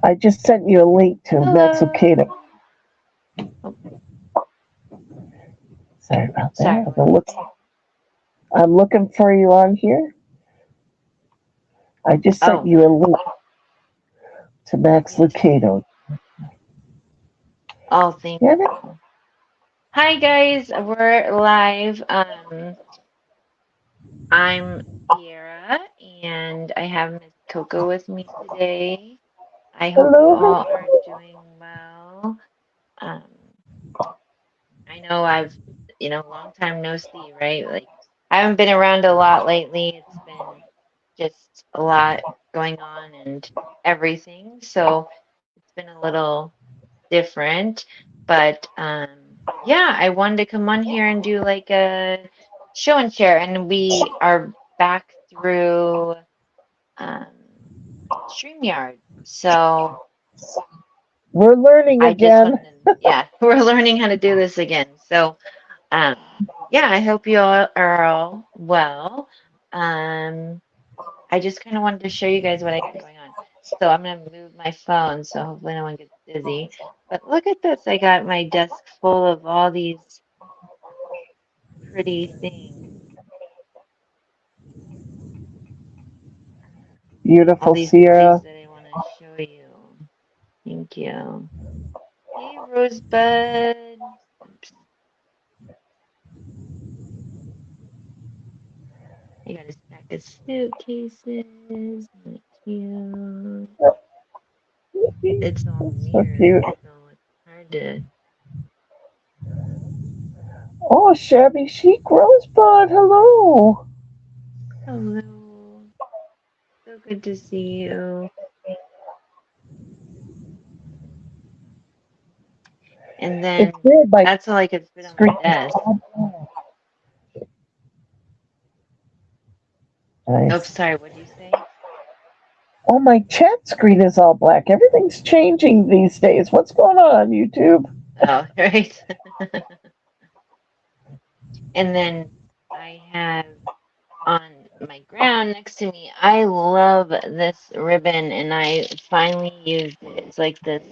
I just sent you a link to Max Lucado. Hello. Oh, Sorry about sorry, that. what did you say? I'm looking for you on here. I just sent Oh, you a link to Max yes. Lucado. Oh, thank Yeah, you. Hi guys, we're live. I'm Kiera and I have Miss Coco with me today. I hope you hello. all are doing well. Um, I know long time no see, right? Like I haven't been around a lot lately. It's been just a lot going on and everything. So it's been a little different. But yeah, I wanted to come on here and do like a show and share. And we are back through um, StreamYard. So We're learning I just again. wanted to, yeah, we're learning how to do this again. So um, yeah, I hope you all are all well. Um, I just kind of wanted to show you guys what I got going on. So I'm going to move my phone so hopefully no one gets dizzy. But look at this. I got my desk full of all these pretty things. All Beautiful these pretties Sierra. that I want to show you. Thank you. Hey, Rosebud. Oops. I got a stack of suitcases. Isn't it cute? It's all So mirrored, cute. so it's hard to. Oh, Shabby Chic Rosebud. Hello. Hello. So good to see you. And It's then weird. My that's all I could fit on my screen is desk. all black. Oops, Nice. sorry, what'd you say? Oh, my chat screen is all black. Everything's changing these days. What's going on, YouTube? Oh, right. And then I have on my ground next to me, I love this ribbon and I finally used it. It's like this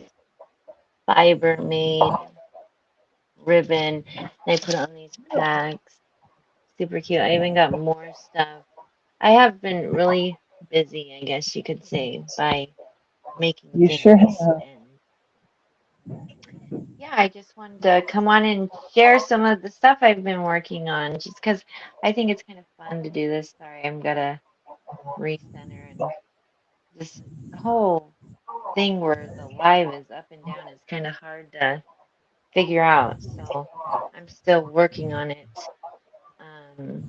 fiber made ribbon. And I put it on these packs. Super cute. I even got more stuff. I have been really busy, I guess you could say, by making You sure things. have. And yeah, I just wanted to come on and share some of the stuff I've been working on just because I think it's kind of fun to do this. Sorry, I'm gonna recenter and this whole thing where the live is up and down is kind of hard to figure out. So I'm still working on it. Um,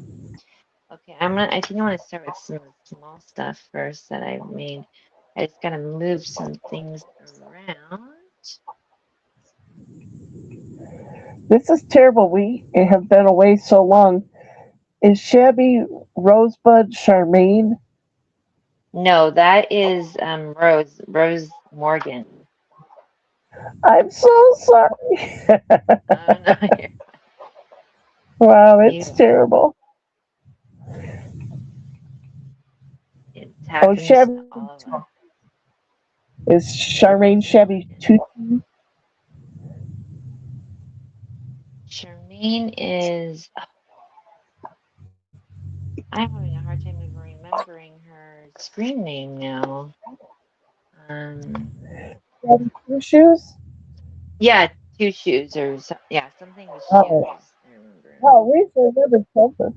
okay, I think I want to start with some of the small stuff first that I've made. I just gotta move some things around. This is terrible. We have been away so long. Is Shabby Rosebud Charmaine? No, that is Rose Morgan. I'm so sorry. Oh no, Wow, it's you terrible. it Oh, happens to Shabby all of us. is Charmaine Rose Shabby Morgan. too? Charmaine is I'm having a hard time even remembering her screen name now. Um Shabby Two Shoes? yeah, two shoes or yeah, something with Oh, shoes. I remember. oh, we remembered something.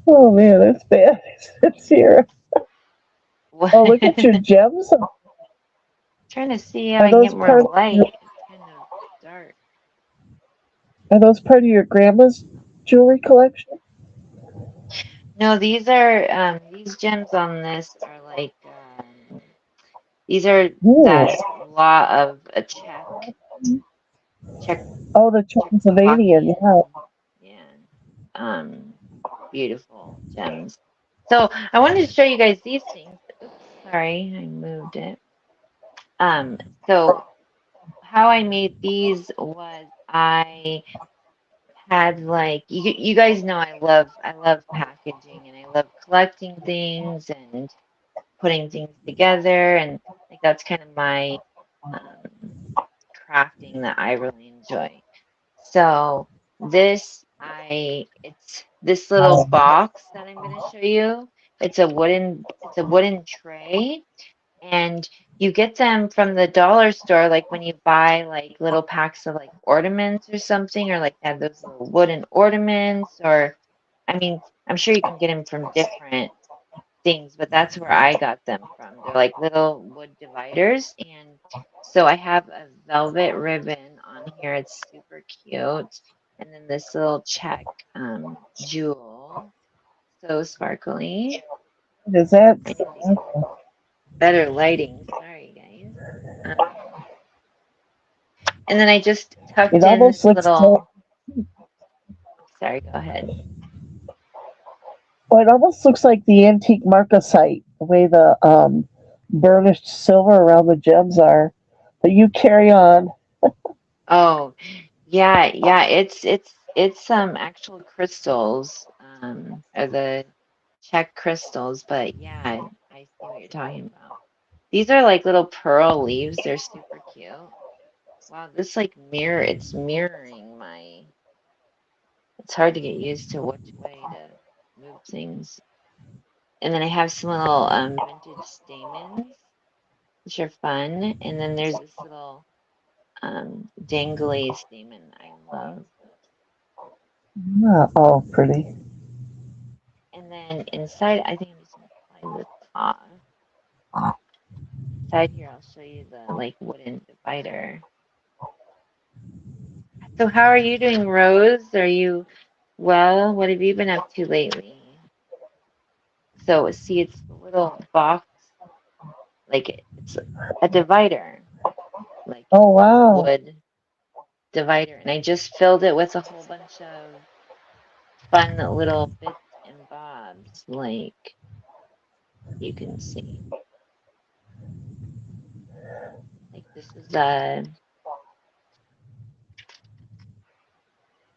Oh man, that's bad. It's here. What? Oh, look at your gems. Trying to see how Are I can get those more part of your, light. It's kind of dark. are those part of your grandma's jewelry collection? No, these gems on this are like these are Ooh. that law of a Czech Oh, the Transylvanian. Yeah. Czechoslovakian. Yeah. Um, beautiful gems. So I wanted to show you guys these things. Oops, sorry, I moved it. Um, so how I made these was I had like you guys know I love packaging and I love collecting things and putting things together, and like that's kind of my um, crafting that I really enjoy. So it's this little box that I'm going to show you. It's a wooden tray, and you get them from the dollar store, like when you buy like little packs of like ornaments or something, or like they have those little wooden ornaments, or I mean, I'm sure you can get them from different things, but that's where I got them from. They're like little wood dividers. And so I have a velvet ribbon on here. It's super cute. And then this little check jewel. So sparkly. Is that? I need to get better lighting. Sorry, guys. And then I just It tucked in almost this looks. little, sorry, go ahead. Well, it almost looks like the antique marcasite, the way the burnished silver around the gems are. But you carry on. Oh, yeah, yeah, it's some actual crystals, or the check crystals, but yeah, I see what you're talking about. These are like little pearl leaves. They're super cute. Wow, this like it's mirroring my, it's hard to get used to which way to move things. And then I have some little vintage stamens, which are fun. And then there's this little dangly stamen I love. Ah, oh, pretty. And then inside, I think I'm just gonna slide this off. Inside here, I'll show you the like wooden divider. So how are you doing, Rose? Are you well? What have you been up to lately? So see, it's the little box, like it's a divider, like Oh, it's a wow. wood divider, and I just filled it with a whole bunch of fun little bits and bobs, like you can see. Like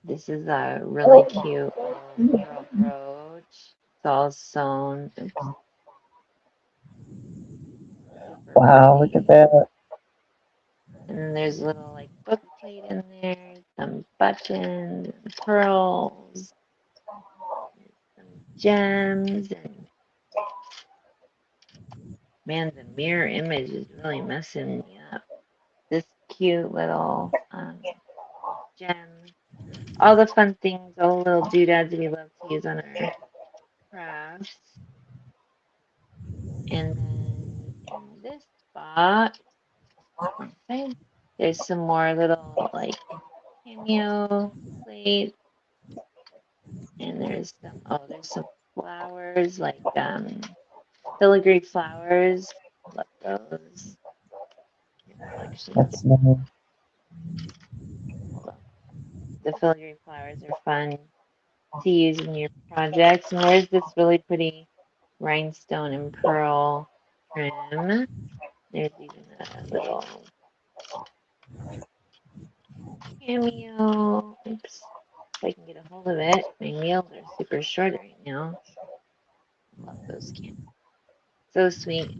this is a really Oh, cute little pearl brooch. It's all sewn. Oops, super wow, look at pretty. that. And then there's a little like book plate in there, some buttons, and pearls, some gems, and man, the mirror image is really messing me up. This cute little gem, all the fun things, all the little doodads we love to use on our crafts. And then in this spot, okay, there's some more little like cameo plates, and there's some flowers like filigree flowers. Love those. Here, I'll actually get That's nice. well, the filigree flowers are fun to use in your projects. And there's this really pretty rhinestone and pearl trim. There's even a little cameo. Oops, if I can get a hold of it. My nails are super short right now. Love those cameos. So sweet.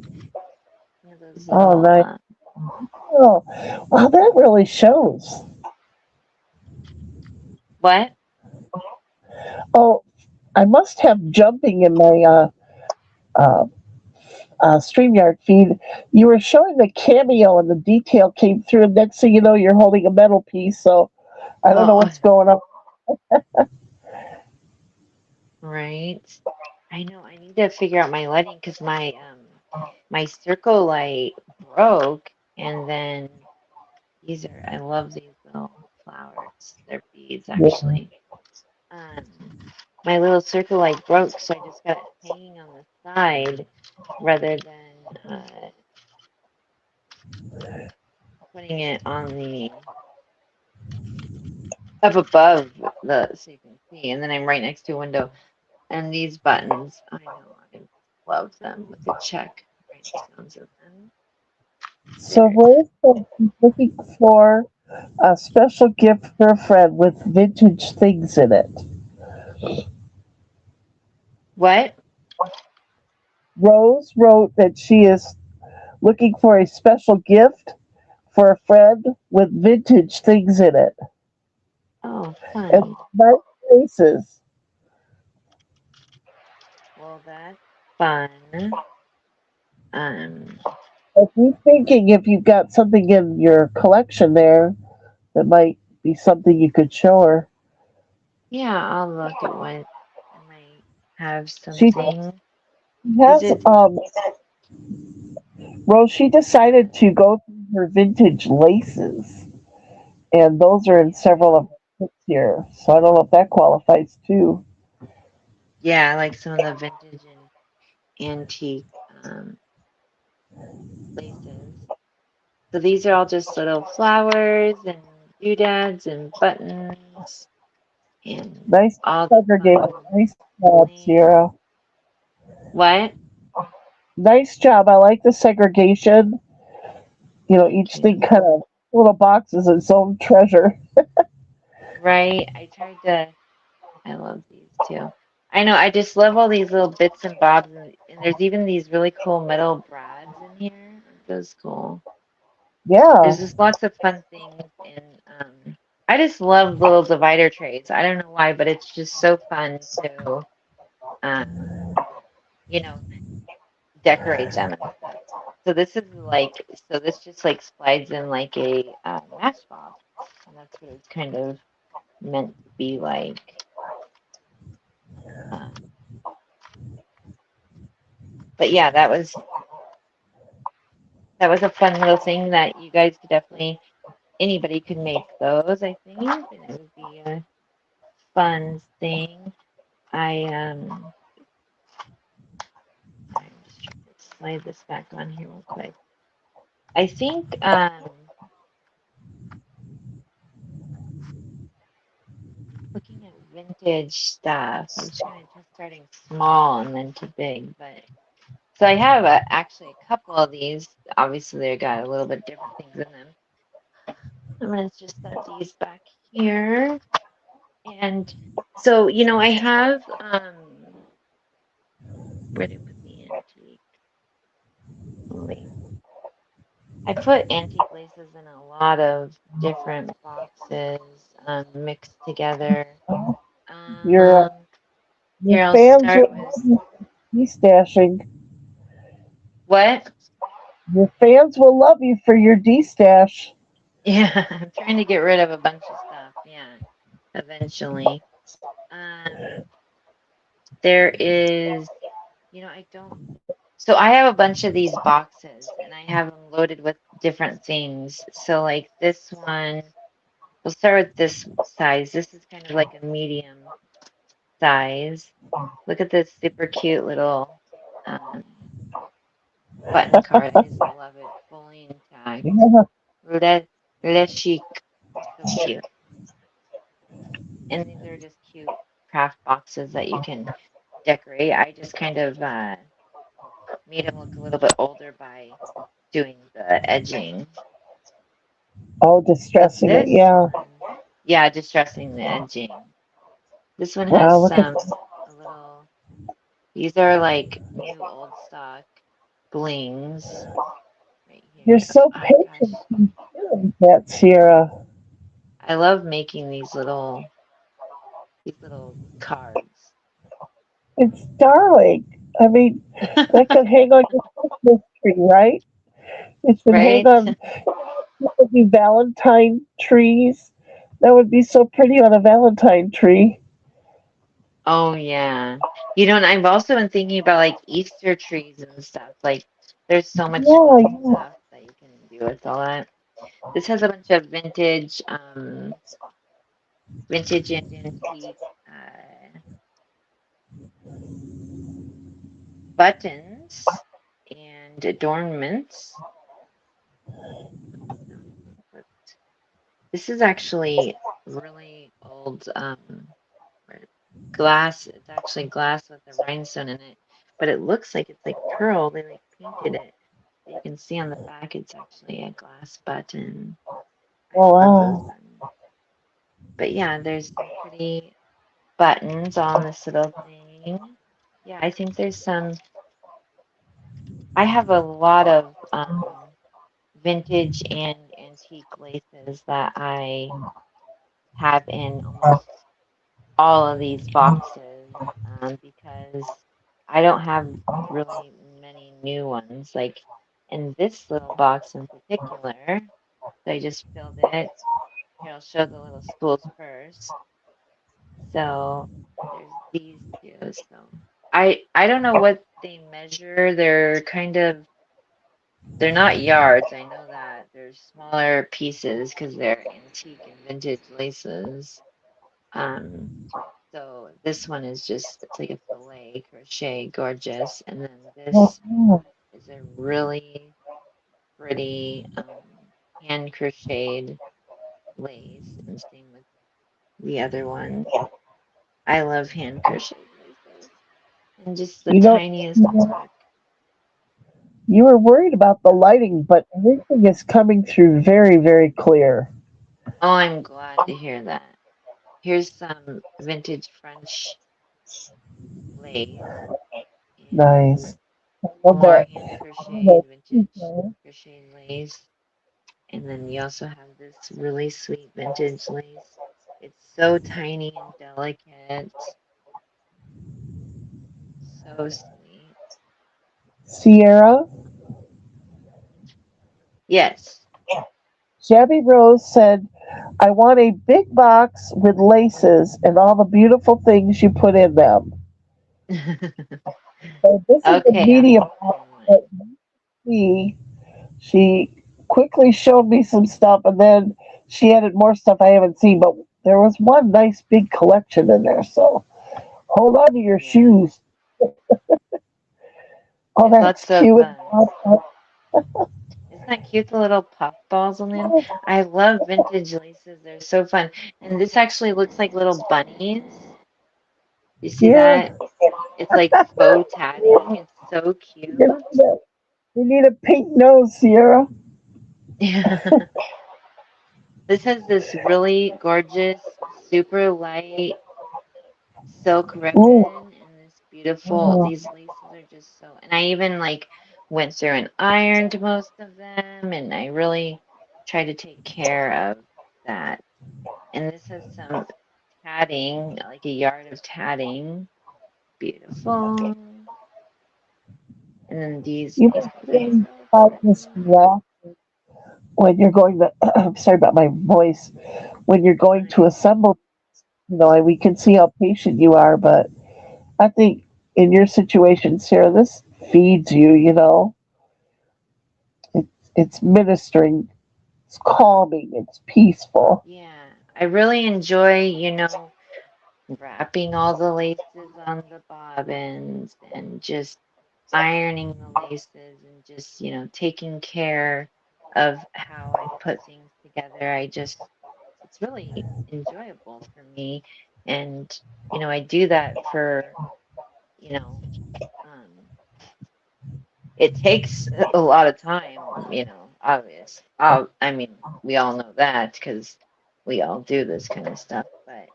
One of those Oh, little nice. Oh, wow, that really shows. what? Oh, I must have jumping in my uh, StreamYard feed. You were showing the cameo and the detail came through, and next thing you know, you're holding a metal piece. So I don't know Oh, what's going on. right. I know I need to figure out my lighting because my circle light broke, and then I love these little flowers. They're beads Yeah, actually. My little circle light broke, so I just got it hanging on the side rather than putting it on the up above the so you can see. And then I'm right next to a window. And these buttons, I know I love them with the check rhinestones in them. so They're Rose said she's looking for a special gift for a friend with vintage things in it. what? Rose wrote that she is looking for a special gift for a friend with vintage things in it Oh, and fun. nice places. Well, that's fun. Um, If you're thinking if you've got something in your collection there that might be something you could show her. yeah, I'll look at what I might have She something. Is has it? Rose. She decided to go through her vintage laces, and those are in Yeah. several of her kits here. So I don't know if that qualifies too. Yeah, like some of the vintage and antique laces. So these are all just little flowers and doodads and buttons and Nice all the segregated. fun Nice job, bling. Sierra. What? Nice job. I like the segregation. Thank Each you. thing kind of little box is its own treasure. Right? I tried to, I love these too. I know, I just love all these little bits and bobs, and there's even these really cool metal brads in here. Aren't those cool? Yeah, There's just lots of fun things, and I just love little divider trays. I don't know why, but it's just so fun to, um, you know, decorate them and stuff. So this is like, so this just like slides in like a matchbox, and that's what it's kind of meant to be like. Um, but yeah, that was a fun little thing that you guys could definitely anybody could make those, I think, and it would be a fun thing. I I'm just trying to slide this back on here real quick. I think looking at vintage stuff, I'm just kind of just starting small and then to big, but so I have actually a couple of these. Obviously, they got a little bit different things in them. I'm gonna just set these back here. And so, I have where did I put the antique lace? I put antique laces in a lot of different boxes mixed together. your Um, your Here I'll fans start will with love you stashing. what? Your fans will love you for your D stash. Yeah, I'm trying to get rid of a bunch of stuff. Yeah, eventually. Um, there is, I don't. So I have a bunch of these boxes and I have them loaded with different things. So like this one, we'll start with this size. This is kind of like a medium size. Look at this super cute little um, button card. I just love it, fully intact. Yeah. Le chic, so cute. And these are just cute craft boxes that you can decorate. I just kind of made them look a little bit older by doing the edging. Oh, So distressing it. this Yeah. one, yeah, just dressing the edging. This one has Wow. Look at some a little. These are like new old stock blings right you're here. so Gosh, patient and doing that, Sierra. I love making these little cards. It's darling. I mean, that could hang on your Christmas tree, right? It should hang Right? on. It would be Valentine trees. That would be so pretty on a Valentine tree. Oh yeah. And I've also been thinking about like Easter trees and stuff. Like there's so much Yeah, fun yeah. stuff that you can do with all that. This has a bunch of vintage and antique buttons and adornments. But this is actually really old glass. It's actually glass with a rhinestone in it, but it looks like it's like pearl. They like painted it. You can see on the back it's actually a glass button. I Oh, love those wow. buttons. But yeah, there's some pretty buttons on this little thing. Yeah, I think there's some. I have a lot of vintage and antique laces that I have in almost all of these boxes because I don't have really many new ones. Like in this little box in particular, so I just filled it. Here, I'll show the little spools first. So there's these two. So I don't know what they measure. They're not yards. I know that they're smaller pieces because they're antique and vintage laces. Um, so this one is just it's like a filet crochet, gorgeous, and then this Oh, is a really pretty hand crocheted lace, and same with the other ones. I love hand crocheted laces and just the you know, tiniest work. you were worried about the lighting, but everything is coming through very, very clear. Oh, I'm glad to hear that. Here's some vintage French lace and Nice. I love more that. hand crocheted vintage crocheted lace. And then you also have this really sweet vintage lace. It's so tiny and delicate. So sweet. Sierra, Yes. Shabby Rose said, I want a big box with laces and all the beautiful things you put in them. So this is a Okay, I'll medium keep that box in that mind. she quickly showed me some stuff and then she added more stuff I haven't seen, but there was one nice big collection in there. So hold on to your Yeah. shoes. Oh, There's that's lots of cute. isn't that cute, the little puff balls on them? I love vintage laces. They're so fun. And this actually looks like little bunnies. You see Yeah, that? It's like faux tatting. It's so cute. you need a pink nose, Sierra. This has this really gorgeous, super light silk Ooh, ribbon and this beautiful, these laces are just so, and I even like went through and ironed most of them and I really try to take care of that. And this has some tatting, like a yard of tatting. Beautiful. And then these you pieces are really so about this fun. rack when you're going to. I'm sorry about my voice. When you're Oh, going no, to you're good. assemble, and we can see how patient you are, but I think in your situation, Sarah, this feeds you. It's ministering, it's calming, it's peaceful. Yeah, I really enjoy, wrapping all the laces on the bobbins and just ironing the laces and just, taking care of how I put things together. It's really enjoyable for me. And, I do that for, you know, um, it takes a lot of time, obvious. I mean, we all know that because we all do this kind of stuff, but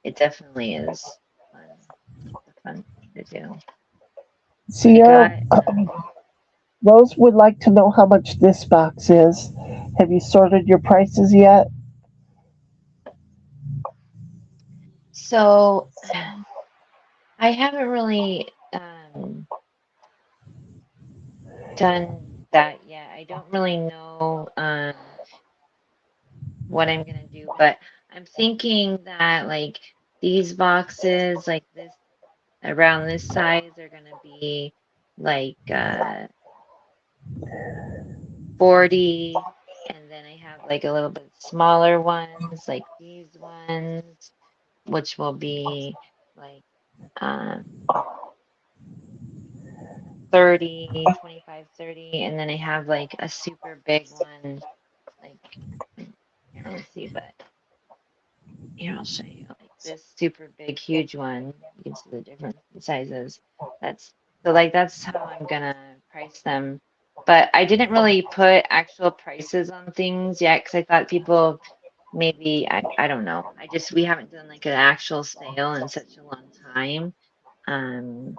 it definitely is fun. It's a fun thing to do. I Sierra, got Rose would like to know how much this box is. Have you sorted your prices yet? so I haven't really done that yet. I don't really know what I'm gonna do, but I'm thinking that like these boxes, like this around this size, are gonna be like 40, and then I have like a little bit smaller ones, like these ones, which will be like um 30, 25, 30, and then I have like a super big one, like here, let me see, but here I'll show you like this super big, huge one. You can see the different sizes. That's so like that's how I'm gonna price them. But I didn't really put actual prices on things yet because I thought people maybe I don't know. We haven't done like an actual sale in such a long time. Um,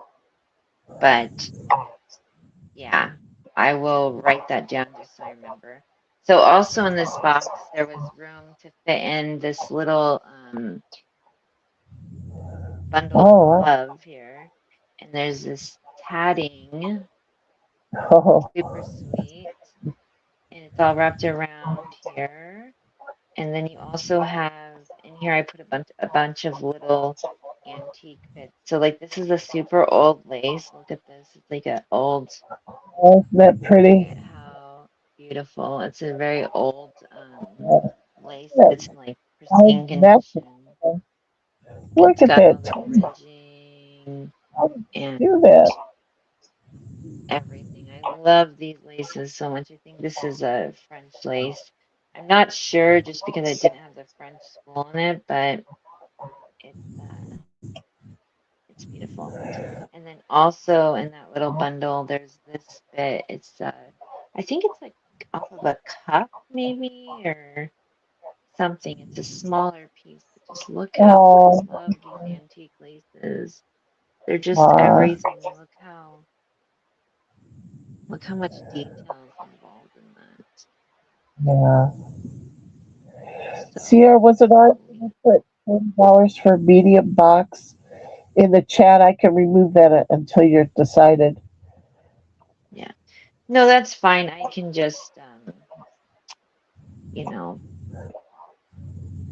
but yeah. I will write that down just so I remember. So also in this box, there was room to fit in this little bundle of Oh, love here. And there's this tatting, oh, super sweet. And it's all wrapped around here. And then you also have in here I put a bunch of little antique bits. So like this is a super old lace. Look at this. It's like an old, isn't that look pretty? at how beautiful. It's a very old lace, but Yeah, it's in like I pristine messed condition. Look It's at got all that. the ridging How did and you do that? everything. I love these laces so much. I think this is a French lace. I'm not sure just because I didn't have the French spool on it, but it's beautiful. And then also in that little bundle, there's this bit. It's I think it's like off of a cup maybe or something. It's a smaller piece, but just look how I Oh, love these antique laces. They're just wow. everything. Look how much detail is involved in that. Yeah. So Sierra, was it all right if beautiful. you put $10 for a medium box in the chat? I can remove that until you're decided. Yeah. No, that's fine. I can just you know,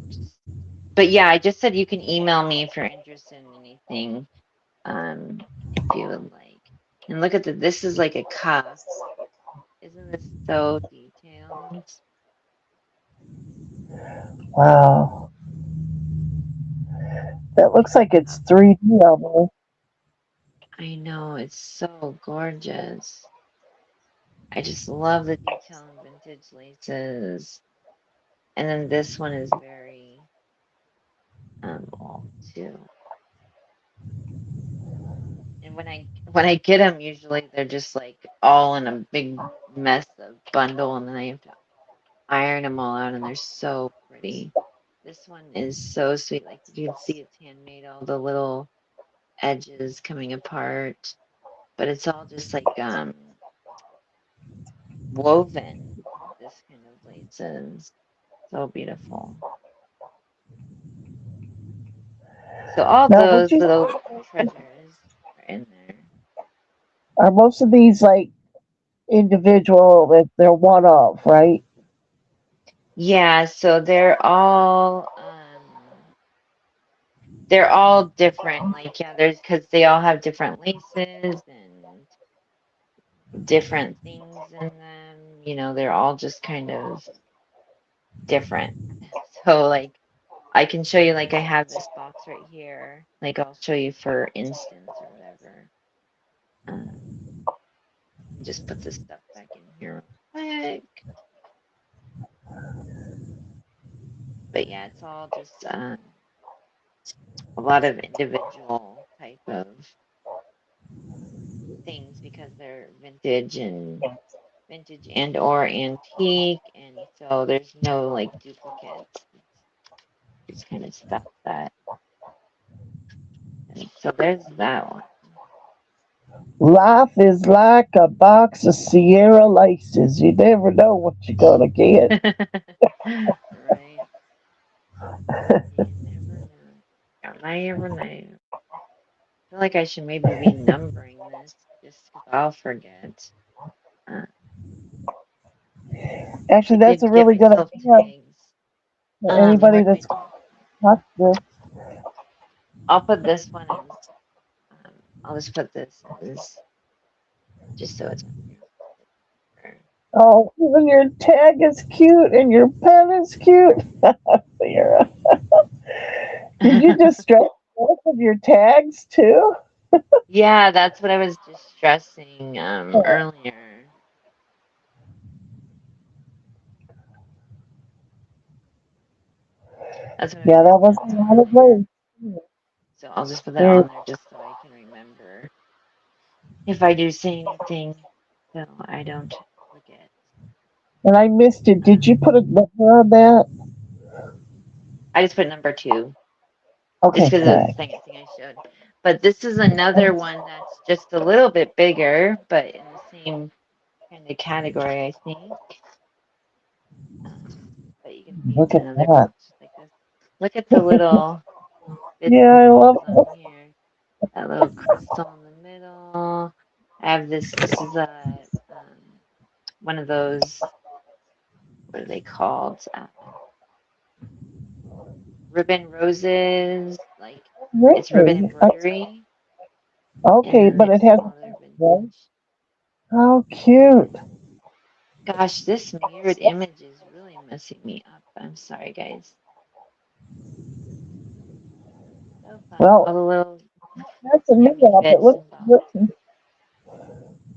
just but yeah, I just said you can email me if you're interested in anything, if you would like. And look at this is like a cuff. Isn't this so detailed? Wow. That looks like it's 3D almost. I know, it's so gorgeous. I just love the detail in vintage laces. And then this one is very old too. And when I get them, usually they're just like all in a big mess of bundle, and then I have to iron them all out, and they're so pretty. This one is so sweet. Like you can see it's handmade, all the little edges coming apart, but it's all just like woven. This kind of laces, so beautiful. So all Now, would those you little treasures are in there. are most of these like individual? If they're one of, right? Yeah, so they're all different. Like yeah, there's because they all have different laces and different things in them. They're all just kind of different. So like I can show you like I have this box right here. Like I'll show you for instance or whatever. Um, just put this stuff back in here real quick. But yeah, it's all just a lot of individual type of things because they're vintage and or antique, and so there's no like duplicates. It's kind of stuff that. And so there's that one. Life is like a box of Sierra laces. You never know what you're gonna get. Right? You never know. I ever know. I feel like I should maybe be numbering this just because I'll forget. Uh, I Actually, that's a could get really good myself idea tags. for anybody Where'd my that's tag go? got this. I'll put this one as. I'll just put this as just so it's on here. Oh, even your tag is cute and your pen is cute. Sierra, did you just stretch both of your tags too? Yeah, that's what I was just stressing earlier. That's what I was Yeah, that just was a stressing lot of earlier. ways. So I'll just put that There, on there just so I can remember if I do say anything, so I don't forget. and I missed it. Did you Um, put a number on that? I just put number two just Okay, because it was the good. second thing I showed. But this is another one that's just a little bit bigger, but in the same kind of category, I think. But you can see Look it's at another that. box like this. Look at the little bits Yeah, and I love pieces on it. here. That little crystal in the middle. I have this. This is a one of those. What are they called? Ribbon roses. Like it's ribbon Really? embroidery, and Okay, then but there's it some has. other Right? vintage. How cute. Gosh, this mirrored image is really messing me up. I'm sorry, guys. So fun. All Well, the little that's a me yummy up. It bits looks and bobs. good.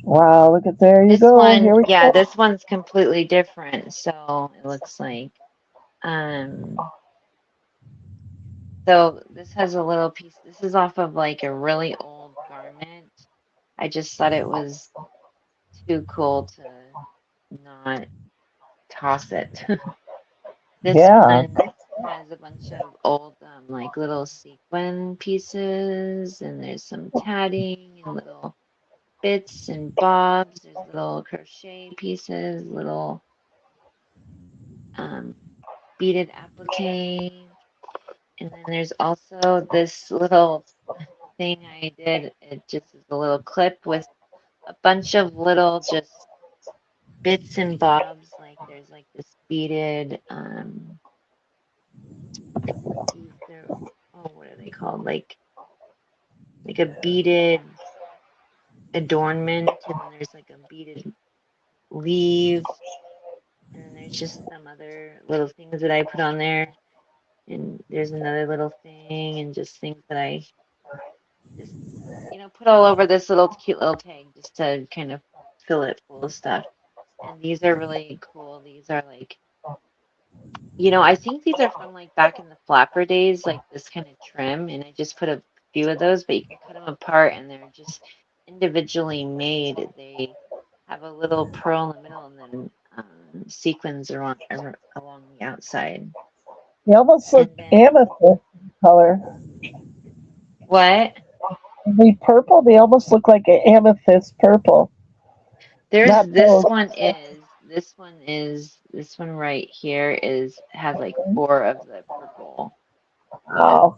Wow, look at there you This go. one, Here we yeah, go. this one's completely different. So it looks like, um, so this has a little piece. This is off of like a really old garment. I just thought it was too cool to not toss it. This Yeah. one has a bunch of old, like little sequin pieces, and there's some tatting and little bits and bobs. There's little crochet pieces, little um, beaded applique. And then there's also this little thing I did. It just is a little clip with a bunch of little just bits and bobs. Like there's like this beaded, these are, oh, what are they called? Like a beaded adornment, and then there's like a beaded leaf, and then there's just some other little things that I put on there. And there's another little thing, and just things that I just, put all over this little cute little tag just to kind of fill it full of stuff. And these are really cool. These are like, I think these are from like back in the flapper days, like this kind of trim. And I just put a few of those, but you can cut them apart and they're just individually made. They have a little pearl in the middle and then sequins along the outside. They almost And look then amethyst color. what? The purple, they almost look like an amethyst purple. There's Not those. this one right here has like four of the purple ones. Oh,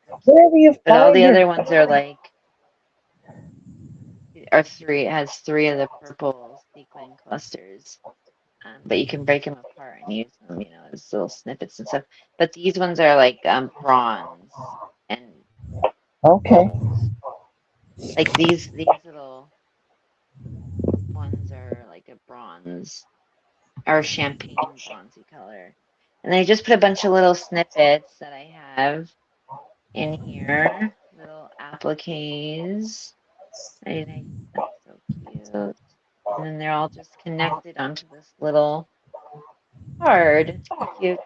Oops. where do you But all find the your? other ones are like are three. It has three of the purple sequin clusters. But you can break them apart and use them, as little snippets and stuff. But these ones are like bronze and Okay. gold. Like these little ones are like a bronze or champagne bronzy color. And I just put a bunch of little snippets that I have in here, little appliques. I think that's so cute. And then they're all just connected onto this little card. It's kind of cute.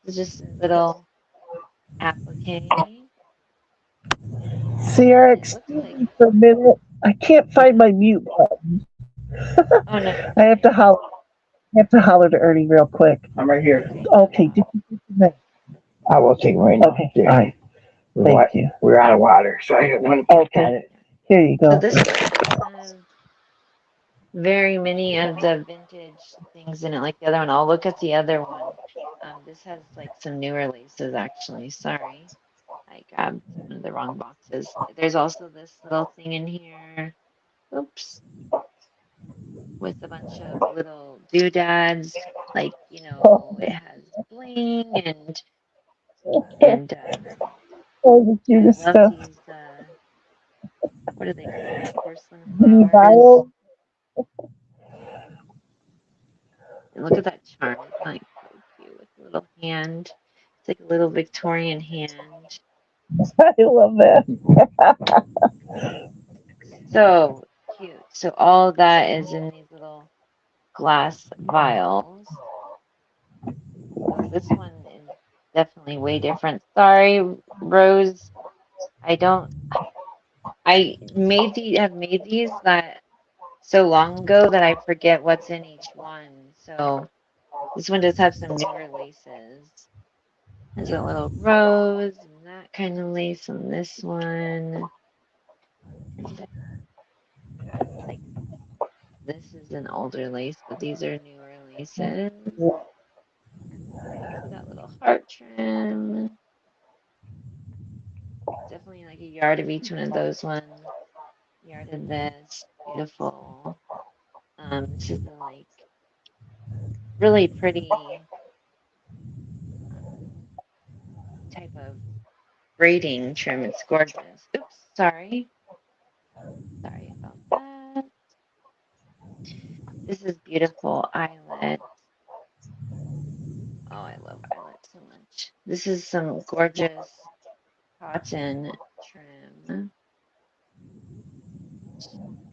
It's just a little applique. Sierra, And it looks excuse like, me for a minute. I can't find my mute button. oh no, you're I have to fine. holler. I have to holler to Ernie real quick. I'm right here. Okay. Okay. Did you get the name? I will take right now. Okay. All right. Thank you. We're out of water, so I don't want to. Okay. Here you So go. this one doesn't have very many of the vintage things in it like the other one. I'll look at the other one. This has like some newer laces actually. Sorry. I grabbed one of the wrong boxes. There's also this little thing in here. Oops. With a bunch of little doodads. Like, it has bling and Oh, the I cutest love stuff. these what are they called? Porcelain Mini flowers. bio. And look at that charm. It's like so cute with a little hand. It's like a little Victorian hand. I love that. So cute. So all of that is in these little glass vials. So this one is definitely way different. Sorry, Rose. I don't have made these that so long ago that I forget what's in each one. So this one does have some newer laces. There's a little rose and that kind of lace on this one. And then like This is an older lace, but these are newer laces. See that little heart trim? Definitely like a yard of each one of those ones. Yard of this, beautiful. This is a like really pretty type of braiding trim. It's gorgeous. Oops, sorry. Sorry about that. This is beautiful eyelet. Oh, I love eyelet so much. This is some gorgeous cotton trim.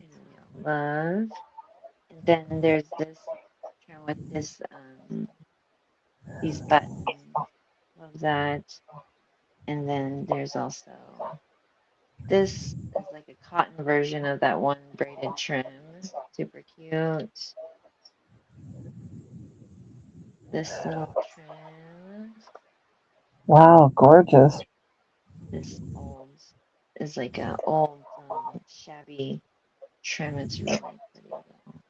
I know we all love. And then there's this trim with this these buttons. Love that. And then there's also this is like a cotton version of that one braided trim. Super cute. This little trim. Wow, gorgeous. This old is like a old shabby trim. It's really pretty though.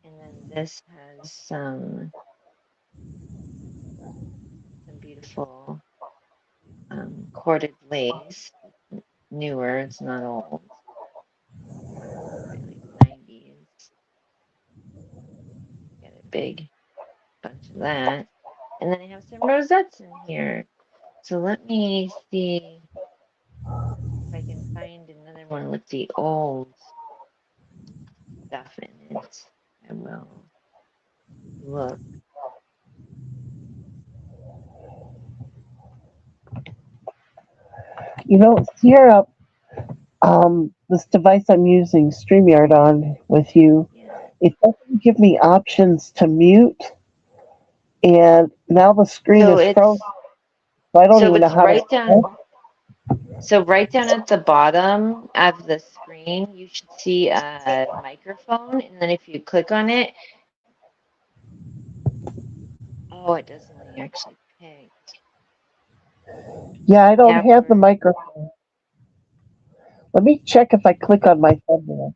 And then this has some beautiful corded lace. Newer, it's not old. Probably like 90s. Get a big bunch of that. And then I have some rosettes in here. So let me see if I can find another one with the old stuff in it. I will look. You know, Sierra, this device I'm using, StreamYard, on with you, Yeah. it doesn't give me options to mute, and now the screen So is frozen, it's so I don't so even know it's how to. right down so right down at the bottom of the screen, you should see a microphone, and then if you click on it, oh, it doesn't let you actually pick. Yeah, I don't Yeah, have the microphone. Let me check if I click on my thumbnail.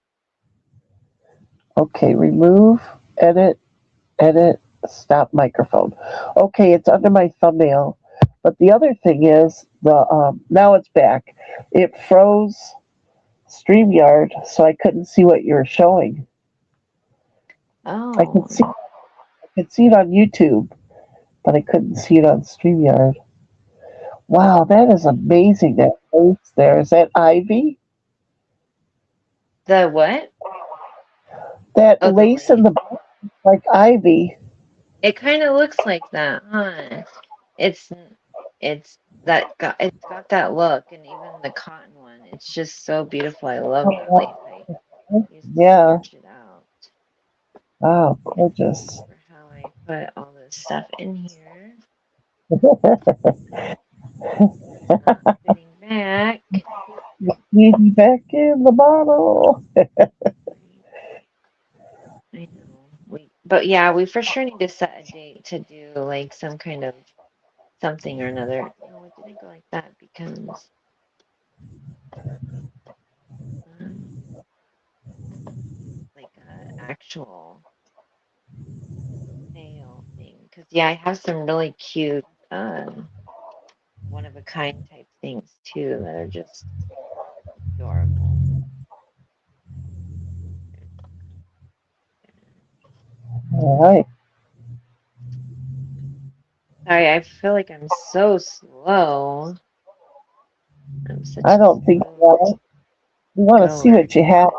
Okay, remove, edit, edit, stop microphone. Okay, it's under my thumbnail. But the other thing is the now it's back. It froze StreamYard, so I couldn't see what you were showing. I oh, could see it on YouTube, but I couldn't see it on StreamYard. Wow, that is amazing. That lace there. Is that ivy? the what? That Oh, the lace in lace. the like ivy. It kind of looks like that, huh? It's it's it's got that look, and even the cotton one, it's just so beautiful. I love that lace. I used to Yeah. swatch it out Wow, gorgeous. for how I put all this stuff in here. Fitting back. Getting back in the bottle. Right. I know. But yeah, we for sure need to set a date to do like some kind of something or another. No, it didn't go like that because um, like a actual sale thing. Because yeah, I have some really cute one of a kind type things too that are just adorable. All right. Sorry, I feel like I'm so slow. I'm such I a don't think slow so. We want to see goer. what you have.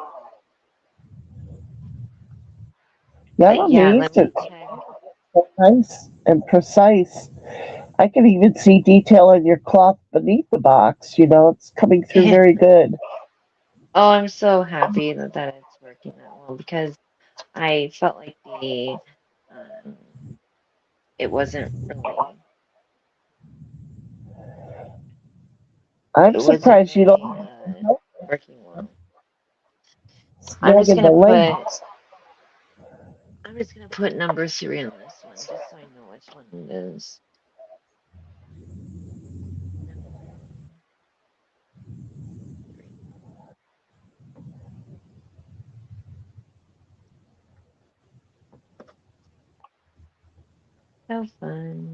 Yeah, I'm But yeah, let amazed at me check. so nice and precise. I can even see detail in your cloth beneath the box. You know, it's coming through very good. Oh, I'm so happy that it's working that well because I felt like the um it wasn't really I'm it wasn't surprised you really don't working well. I'm snag just in the gonna link. put number 3 on this one just so I know which one it is. Number 3. So fun.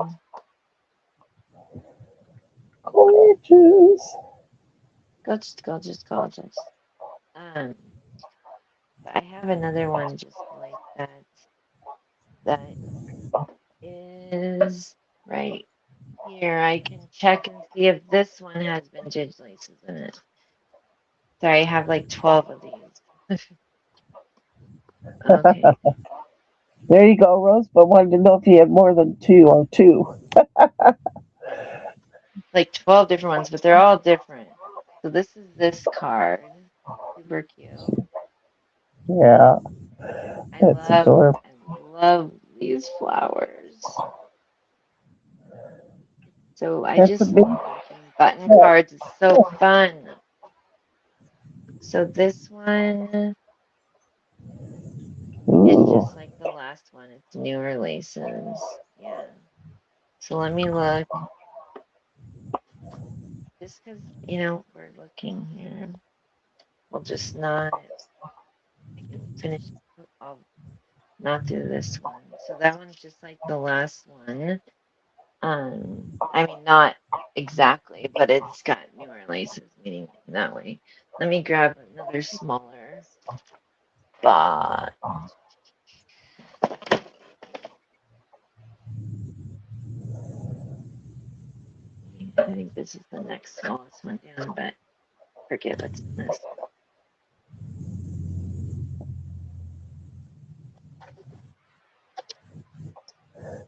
Gorgeous. Gorgeous, gorgeous, gorgeous. Um, but I have another one just like that. That is right here. I can check and see if this one has vintage laces in it. Sorry, I have like 12 of these. Okay. There you go, Rose. But wanted to know if you had more than two or two. Like 12 different ones, but they're all different. So this is this card. Super cute. Yeah, that's adorable. I love these flowers. So I That's a just big love making button set. cards. It's so fun. So this one is Ooh, just like the last one. It's newer laces. Yeah. So let me look. Just because, we're looking here. We'll just not, I can finish, I'll not do this one. So that one's just like the last one. I mean, not exactly, but it's got newer laces, meaning that way. Let me grab another smaller spot. I think this is the next smallest one down, but forget what's in this. Um,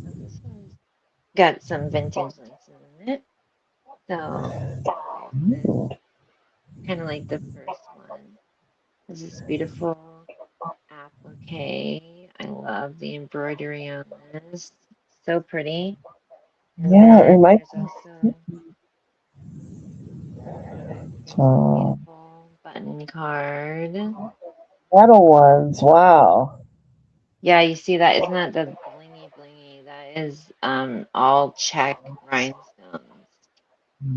so this one's got some vintage laces in it. So there's this, kind of like the first one. This is beautiful applique. I love the embroidery on this. So pretty. And yeah, it then might there's be also this uh, beautiful button card. metal ones. Wow, Yeah, you see that? Isn't that the blingy blingy? That is all check rhinestones.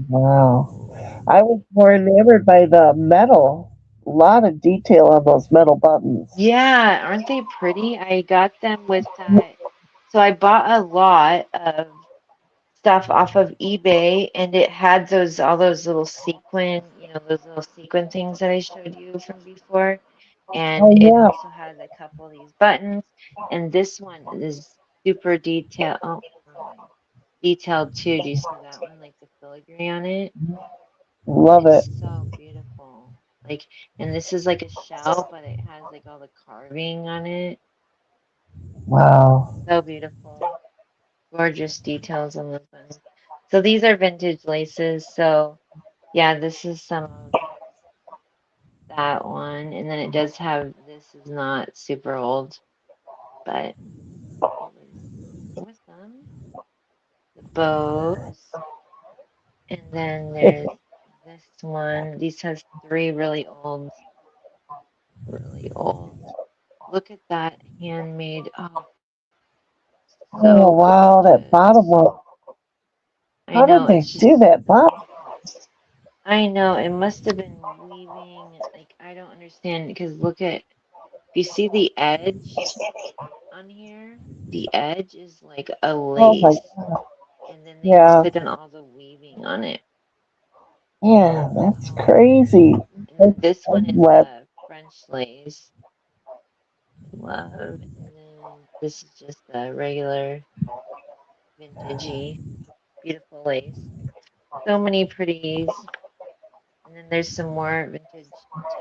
wow. I was more enamored by the metal. A lot of detail on those metal buttons. Yeah, aren't they pretty? I got them with that. So I bought a lot of stuff off of eBay and it had all those little sequin, those little sequin things that I showed you from before. And Oh it yeah, also had a couple of these buttons. And this one is super detailed. Oh, wrong one. Detailed too. Do you see that one? Like the filigree on it? love it. It's so beautiful. Like, and this is like a shell, but it has like all the carving on it. Wow. So beautiful. Gorgeous details on those buttons. So these are vintage laces. So yeah, this is some of that one. And then it does have, this is not super old, but it was with them. The bows. And then there's this one. These has three really old. Look at that handmade. Oh, Oh so wow, that bottom gorgeous. one. I How did know, they it's do just, that bottom? I know, it must have been weaving. Like, I don't understand because look at, if you see the edge on here, the edge is like a Oh my lace, god. and then they must Yeah. have done all the weaving on it. Yeah, that's Oh, crazy. and then this one is Web. a French lace. Love. And then this is just a regular vintagey, beautiful lace. So many pretties. And then there's some more vintage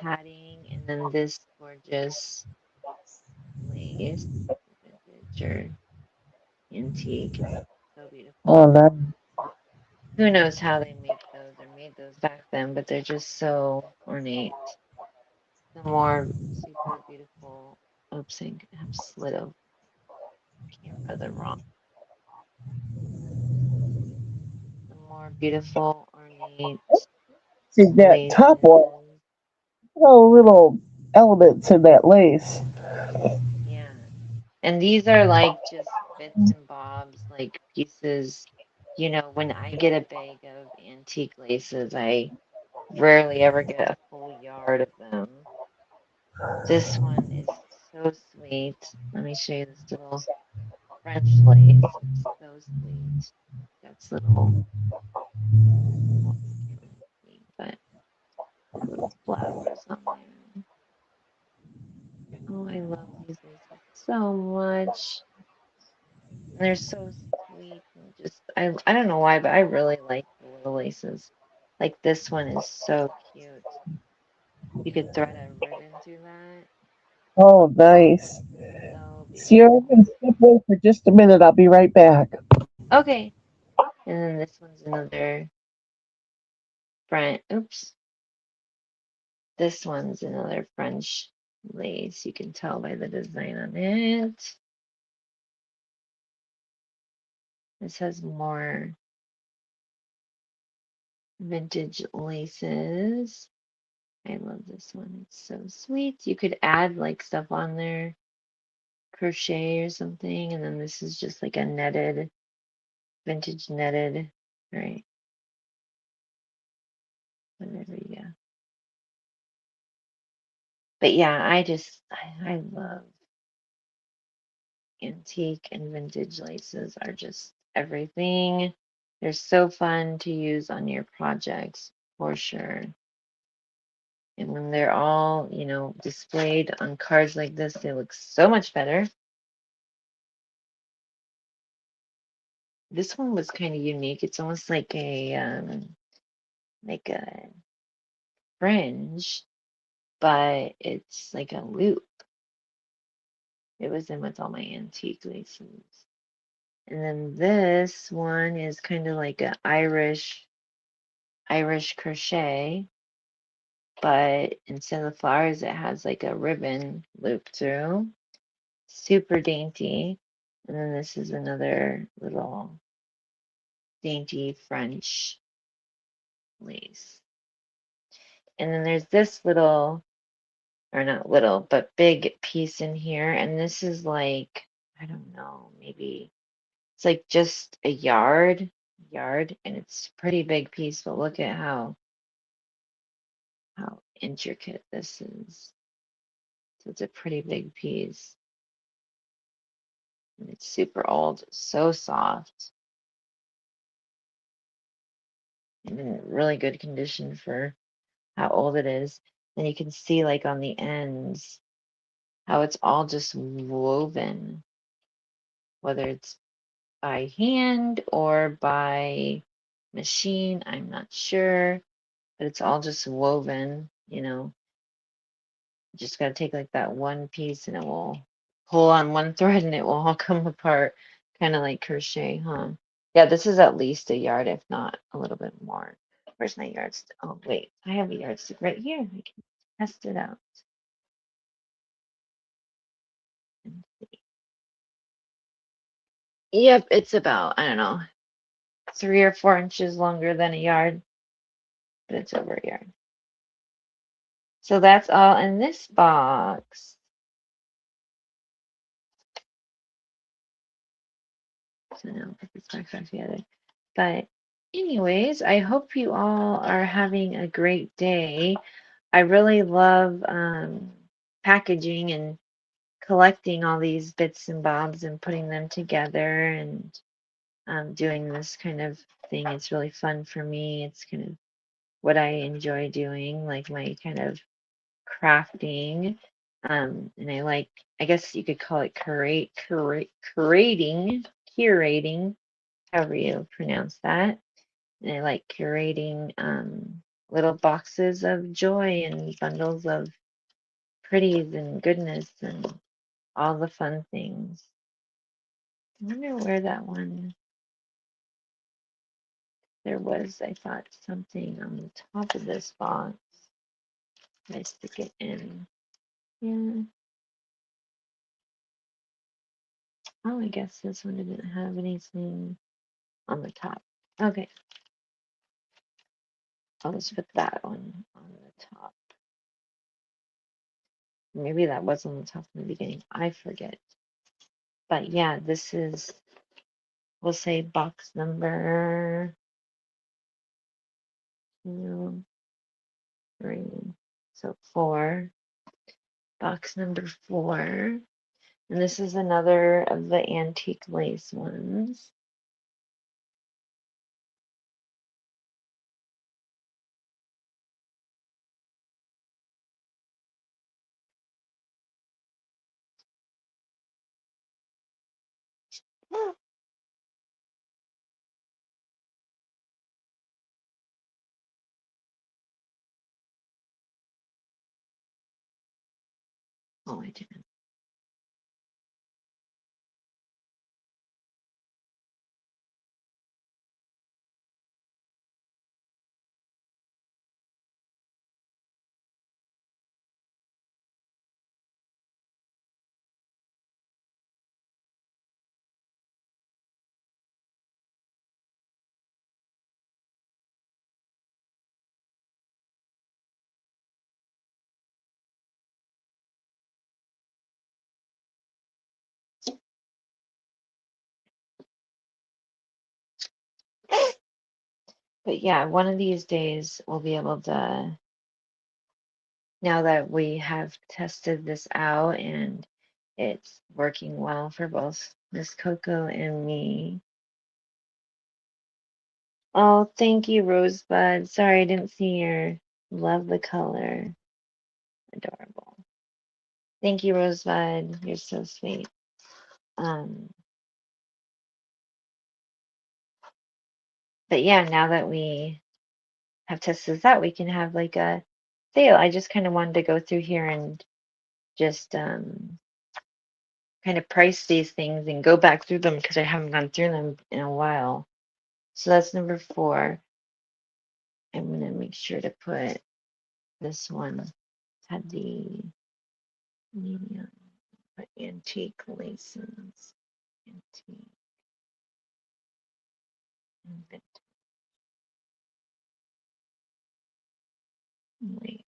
tatting, and then this gorgeous lace, vintage or antique. It's so Oh beautiful. no. Who knows how they make those or made those back then, but they're just so ornate. The more super beautiful. Oops, I have slid over camera the wrong. The more beautiful, ornate See that top one, laces. little elements in that lace. Yeah. And these are like just bits and bobs, like pieces. When I get a bag of antique laces, I rarely ever get a full yard of them. This one is so so sweet. Let me show you this little French lace. It's so sweet. Got little, well, you can't really see, but little flowers on there. Oh, I love these laces so much. And they're so sweet and just I don't know why, but I really like the little laces. Like this one is so cute. You could thread a ribbon through that. Oh, nice. So Sierra, I'm beautiful. going to step away for just a minute. I'll be right back. Okay. And then this one's another French, oops. This one's another French lace. You can tell by the design on it. This has more vintage laces. I love this one. It's so sweet. You could add like stuff on there, crochet or something, and then this is just like a netted, vintage netted, right? Whatever, yeah. But yeah, I love antique and vintage laces are just everything. They're so fun to use on your projects for sure. And when they're all, displayed on cards like this, they look so much better. This one was kind of unique. It's almost like a fringe, but it's like a loop. It was in with all my antique laces. And then this one is kind of like a Irish crochet, but instead of the flowers, it has like a ribbon loop through. Super dainty. And then this is another little dainty French lace. And then there's this little, or not little, but big piece in here. And this is like, I don't know, maybe it's like just a yard, and it's a pretty big piece, but look at how intricate this is. So it's a pretty big piece. And it's super old, so soft, and in really good condition for how old it is. And you can see like on the ends how it's all just woven, whether it's by hand or by machine, I'm not sure, but it's all just woven. Just got to take like that one piece and it will pull on one thread and it will all come apart, kind of like crochet, huh? Yeah, this is at least a yard, if not a little bit more. Where's my yardstick? Oh, wait, I have a yardstick right here. I can test it out. Yep, it's about, I don't know, 3 or 4 inches longer than a yard, but it's over a yard. So that's all in this box. So now I'll put this box back together. But anyways, I hope you all are having a great day. I really love packaging and collecting all these bits and bobs and putting them together and doing this kind of thing. It's really fun for me. It's kind of what I enjoy doing, like my kind of crafting. And I guess you could call it curating, however you pronounce that. And I like curating little boxes of joy and bundles of pretties and goodness and all the fun things. I wonder where that one there was. I thought something on the top of this box. I stick it in. Yeah. Oh, I guess this one didn't have anything on the top. Okay, I'll just put that one on the top. Maybe that was on the top in the beginning. I forget. But yeah, this is, we'll say box number 2, 3, so 4. box number 4. And this is another of the antique lace ones. Oh, I didn't. But yeah, one of these days we'll be able to, now that we have tested this out and it's working well for both Miss Coco and me. Oh, thank you, Rosebud. Sorry, I didn't see your. Love the color. Adorable. Thank you, Rosebud. You're so sweet. Um, but yeah, now that we have tested this out, we can have like a sale. I just kind of wanted to go through here and just kind of price these things and go back through them because I haven't gone through them in a while. So that's number 4. I'm gonna make sure to put this one had the medium, but antique laces, antique and vintage lace.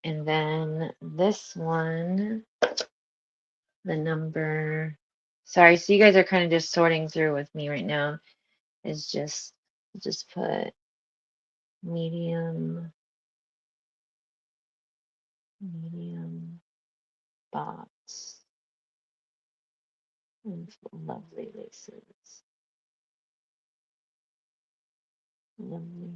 And then this one, the number, sorry, so you guys are kind of just sorting through with me right now, is just put medium, medium box and lovely laces. Lovely.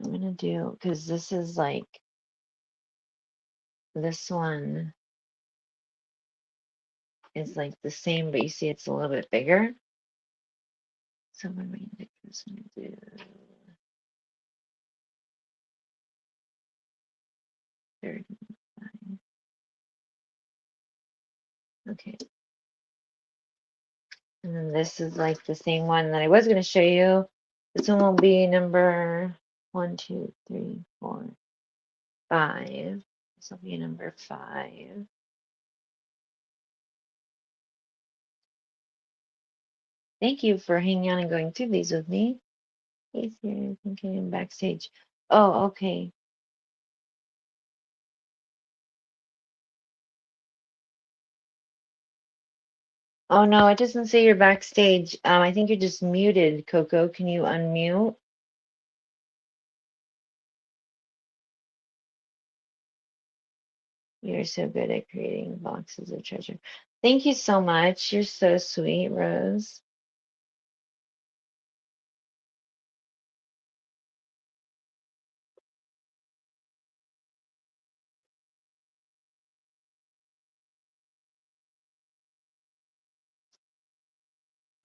I'm gonna do, because this is like, this one is like the same, but you see it's a little bit bigger. So what am I gonna do? 35. Okay. And then this is like the same one that I was gonna show you. This one will be number 1, 2, 3, 4, 5. This will be number 5. Thank you for hanging on and going through these with me. Hey, Sarah, I think I am backstage. Oh, okay. Oh no, it doesn't say you're backstage. I think you're just muted, Coco. Can you unmute? You're so good at creating boxes of treasure. Thank you so much. You're so sweet, Rose.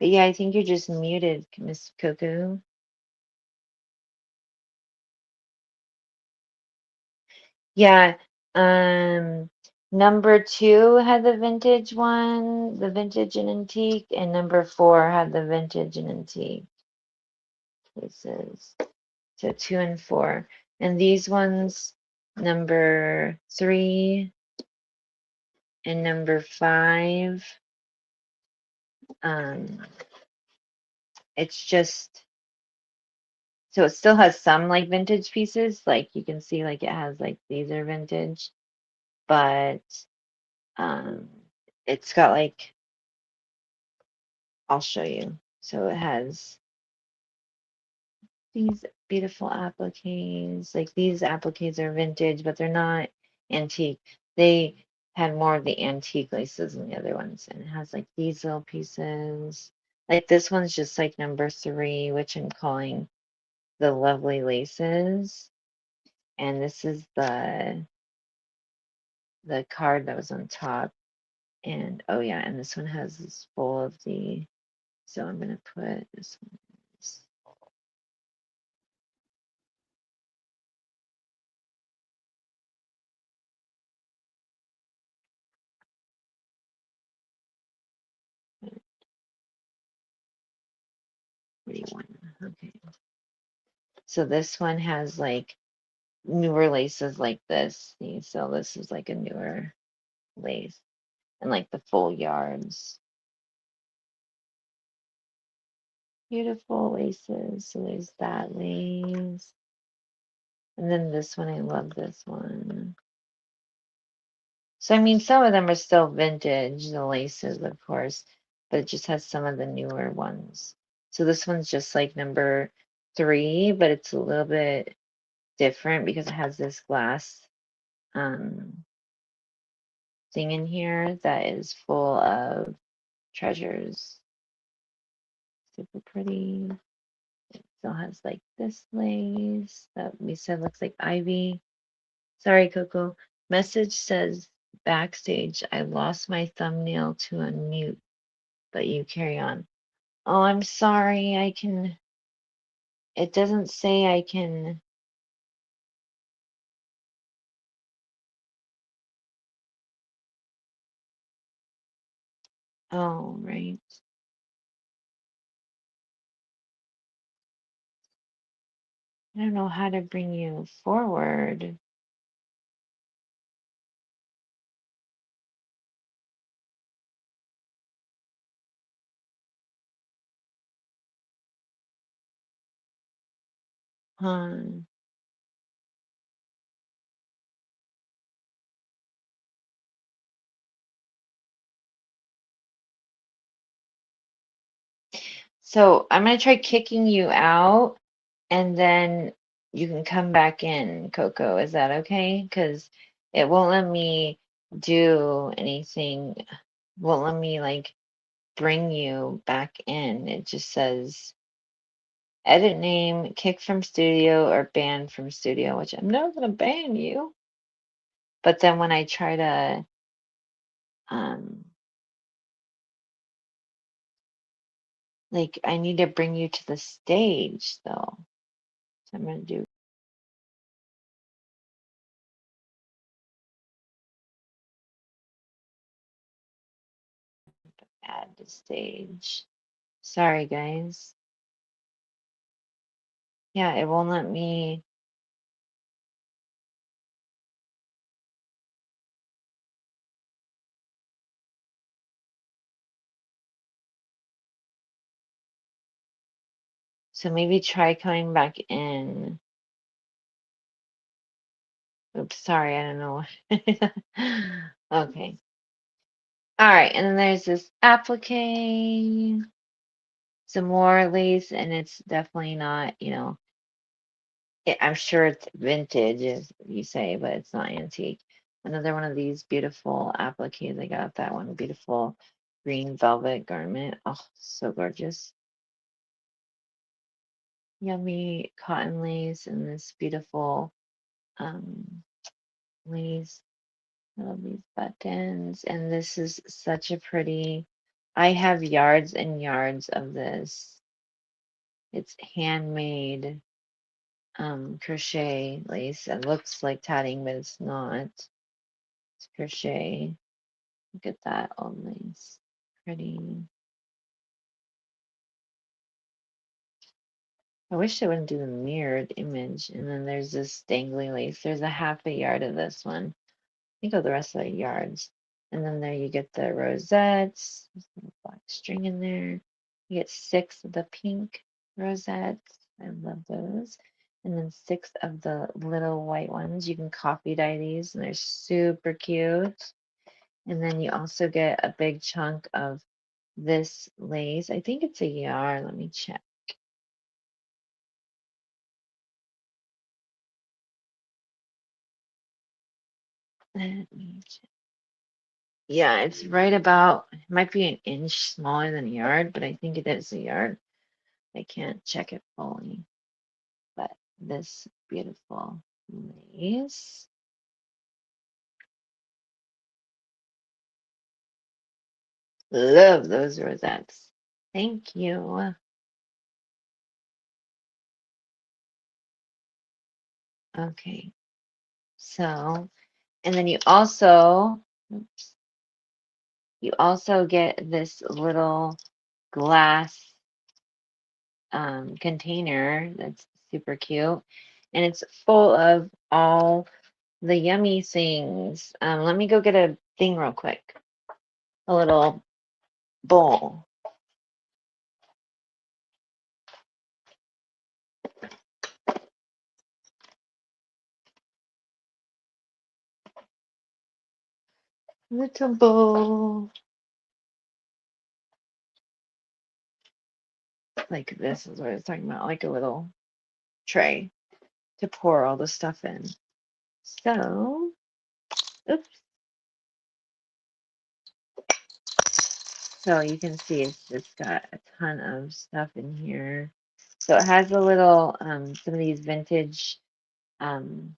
But yeah, I think you're just muted, Miss Coco. Yeah. Number 2 had the vintage one, the vintage and antique, and number 4 had the vintage and antique. This is so 2 and 4. And these ones, number 3 and number 5, um, it's just So it still has some like vintage pieces. Like you can see like it has like these are vintage, but um it's got like I'll show you. So it has these beautiful appliques. Like these appliques are vintage, but they're not antique. They had more of the antique laces than the other ones. And it has like these little pieces. Like this one's just like number 3, which I'm calling the lovely laces. And this is the card that was on top. And oh yeah, and this one has this full of the, so I'm gonna put this one. What do you want? Okay. So this one has like newer laces like this. See, so this is like a newer lace and like the full yards. Beautiful laces. So there's that lace. And then this one, I love this one. So I mean, some of them are still vintage, the laces, of course, but it just has some of the newer ones. So this one's just like number 3, but it's a little bit different because it has this glass um thing in here that is full of treasures. Super pretty. It still has like this lace that we said looks like ivy. Sorry, Coco. Message says backstage, I lost my thumbnail to unmute, but you carry on. Oh, I'm sorry. It doesn't say I can. Oh, right. I don't know how to bring you forward. Huh. So I'm gonna try kicking you out and then you can come back in, Coco. Is that okay? Because it won't let me do anything, won't let me like bring you back in. It just says edit name, kick from studio, or ban from studio, which I'm not gonna ban you. But then when I try to um like I need to bring you to the stage though. So I'm gonna do add to stage. Sorry guys. Yeah, it won't let me. So maybe try coming back in. Oops, sorry, I don't know. Okay. All right, and then there's this applique, some more lace, and it's definitely not, I'm sure it's vintage, as you say, but it's not antique. Another one of these beautiful appliques. I got that one beautiful green velvet garment. Oh, so gorgeous. Yummy cotton lace and this beautiful um, lace. I love these buttons. And this is such a pretty, I have yards and yards of this. It's handmade crochet lace. It looks like tatting, but it's not. It's crochet. Look at that old lace. Pretty. I wish they wouldn't do the mirrored image. And then there's this dangly lace. There's a half a yard of this one. Think of the rest of the yards. And then there you get the rosettes. There's a black string in there. You get 6 of the pink rosettes. I love those. And then 6 of the little white ones. You can coffee dye these, and they're super cute. And then you also get a big chunk of this lace. I think it's a yard. Let me check. Let me check. Yeah, it's right about, it might be an inch smaller than a yard, but I think it is a yard. I can't check it fully. But this beautiful lace. Love those rosettes. Thank you. Okay, so, and then oops, you also get this little glass container that's super cute, and it's full of all the yummy things. Let me go get a thing real quick, a little bowl. Little bowl. Like this is what I was talking about, like a little tray to pour all the stuff in. So, oops. So you can see it's just got a ton of stuff in here. So it has a little, some of these vintage um,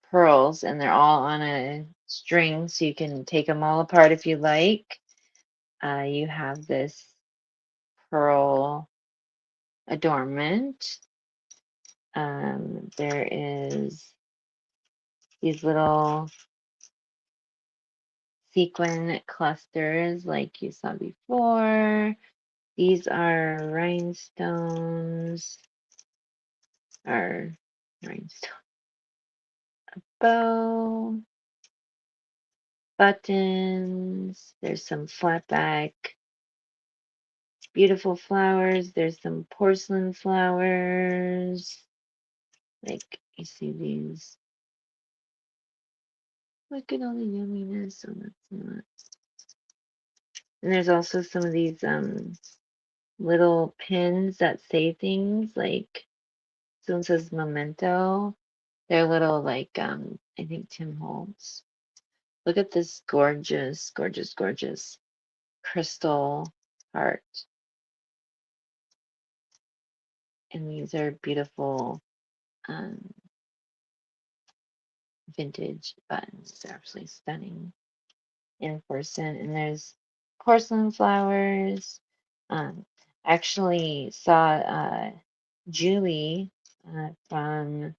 pearls, and they're all on a string, so you can take them all apart if you like. You have this pearl adornment. There is these little sequin clusters like you saw before. These are rhinestones, or rhinestone bow, buttons. There's some flat back, beautiful flowers. There's some porcelain flowers. Like you see these. Look at all the yumminess. Oh, that's not. And there's also some of these little pins that say things like, this one says memento. They're little like I think Tim Holtz. Look at this gorgeous, gorgeous, gorgeous crystal heart. And these are beautiful um, vintage buttons. They're absolutely stunning in person. And there's porcelain flowers. Actually saw Julie from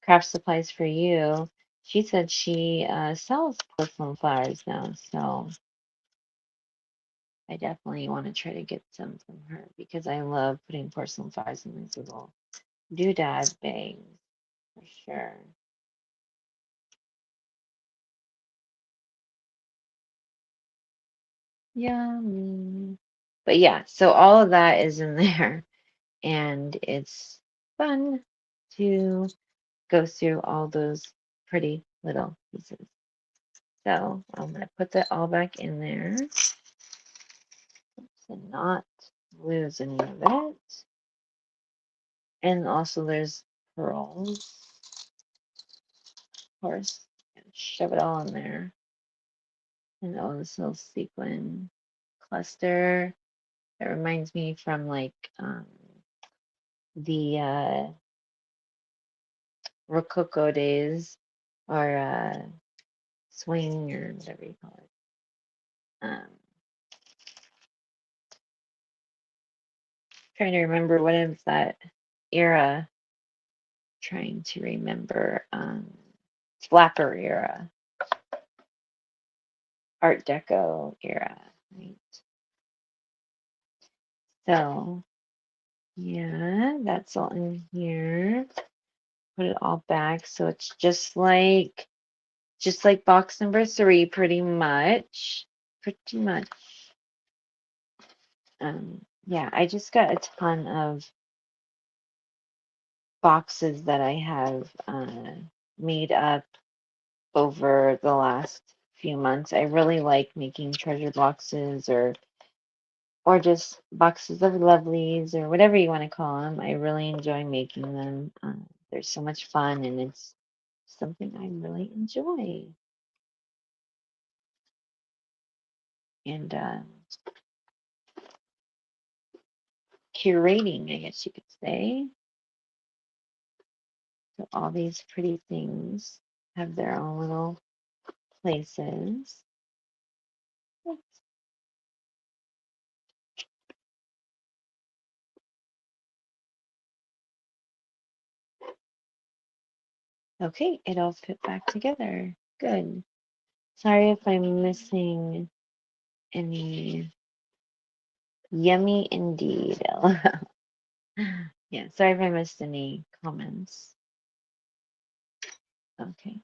Craft Supplies for You. She said she sells porcelain flowers now, so I definitely want to try to get some from her because I love putting porcelain flowers in these little doodad bags for sure. Yummy. But yeah, so all of that is in there, and it's fun to go through all those pretty little pieces. So I'm going to put that all back in there to not lose any of it. And also there's pearls, of course. Shove it all in there. And oh, this little sequin cluster. That reminds me from like the Rococo days, or swing, or whatever you call it. Trying to remember what is that era. Trying to remember flapper era, Art Deco era, right? So yeah, that's all in here. Put it all back so it's just like box number 3, pretty much. Pretty much. Yeah, I just got a ton of boxes that I have made up over the last few months. I really like making treasure boxes or just boxes of lovelies or whatever you want to call them. I really enjoy making them. They're so much fun and it's something I really enjoy. And curating, I guess you could say. So all these pretty things have their own little places. Okay, it all fit back together. Good. Sorry if I'm missing any. Yummy indeed. Yeah, sorry if I missed any comments. Okay,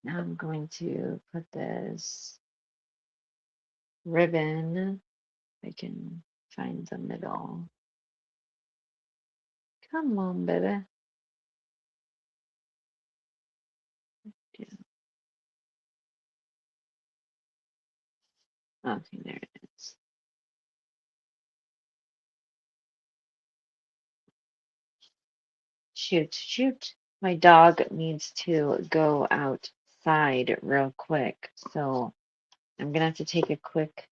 now I'm going to put this ribbon. If I can find the middle. Come on, baby. Yeah. Okay, there it is. Shoot, shoot. My dog needs to go outside real quick. So I'm gonna have to take a quick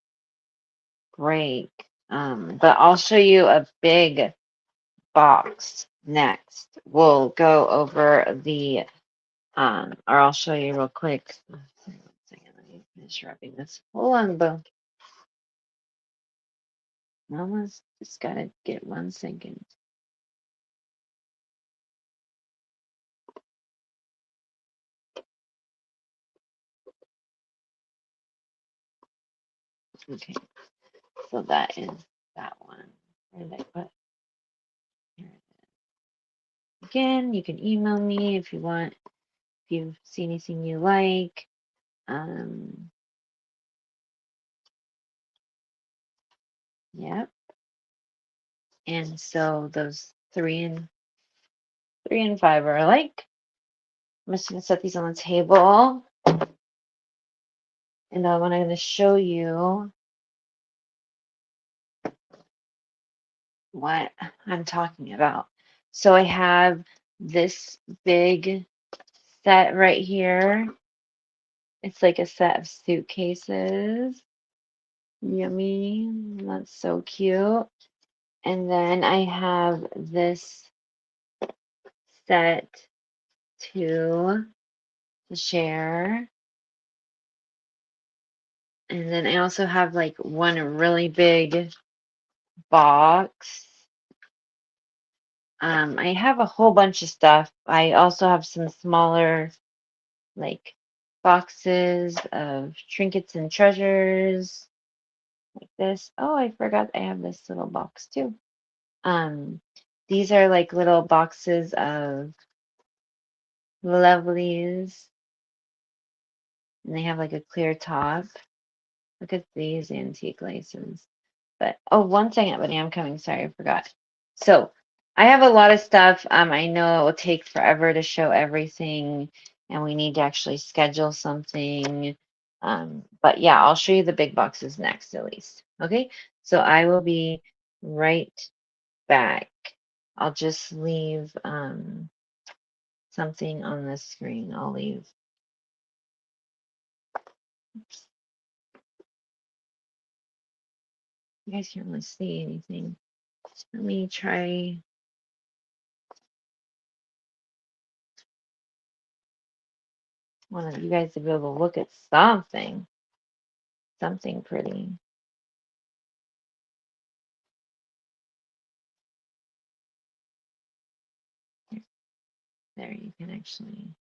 break. But I'll show you a big box next. We'll go over the or I'll show you real quick. Sorry, 1 second, let me finish wrapping this. Hold on, Bo. Mama's just gotta get 1 second. Okay, so that is that one. Where did I put? Here it is. Again, you can email me if you want, if you see anything you like. Yep. And so those three and five are alike. I'm just gonna set these on the table, and what I'm gonna show you what I'm talking about. So I have this big set right here. It's like a set of suitcases. Yummy. That's so cute. And then I have this set to share. And then I also have like one really big box. I have a whole bunch of stuff. I also have some smaller like boxes of trinkets and treasures like this. Oh, I forgot I have this little box too. Um, these are like little boxes of lovelies, and they have like a clear top. Look at these antique laces. But oh, 1 second, buddy, I'm coming. Sorry, I forgot. So I have a lot of stuff. I know it will take forever to show everything, and we need to actually schedule something. But yeah, I'll show you the big boxes next, at least. Okay, so I will be right back. I'll just leave something on the screen. I'll leave. Oops, you guys can't really see anything. Let me try. Want you guys to be able to look at something pretty. There, you can actually.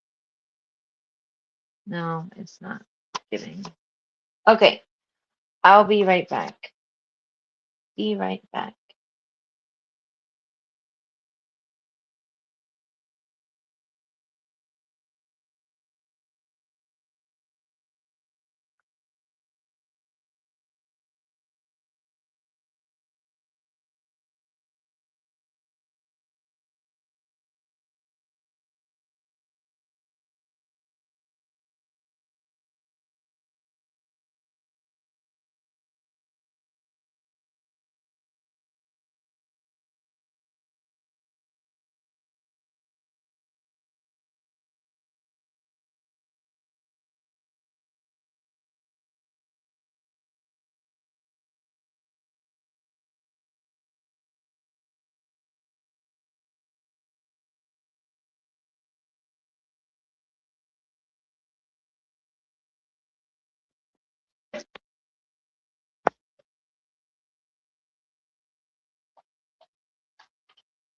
No, it's not giving. Okay, I'll be right back. Be right back.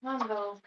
Mambo.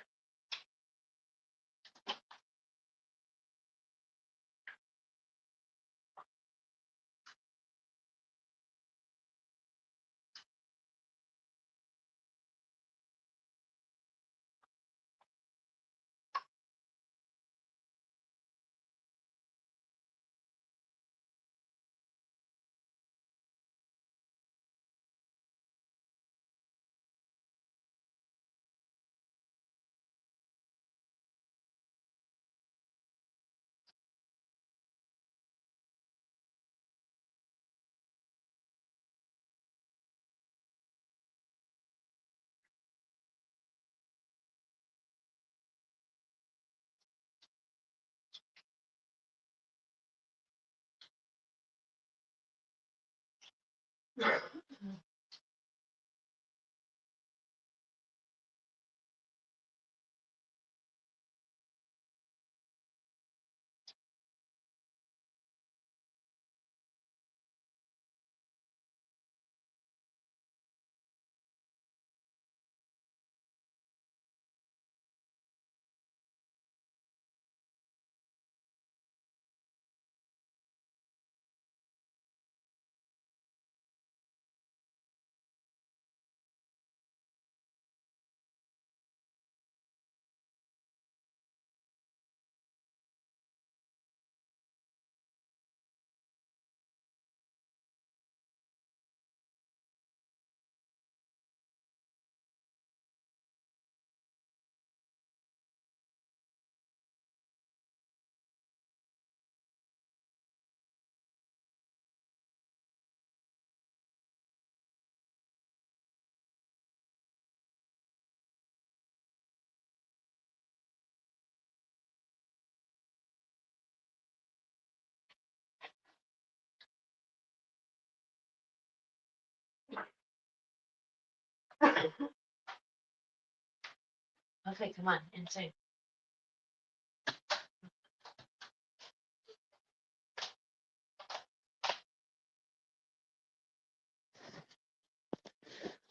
Okay, come on, inside.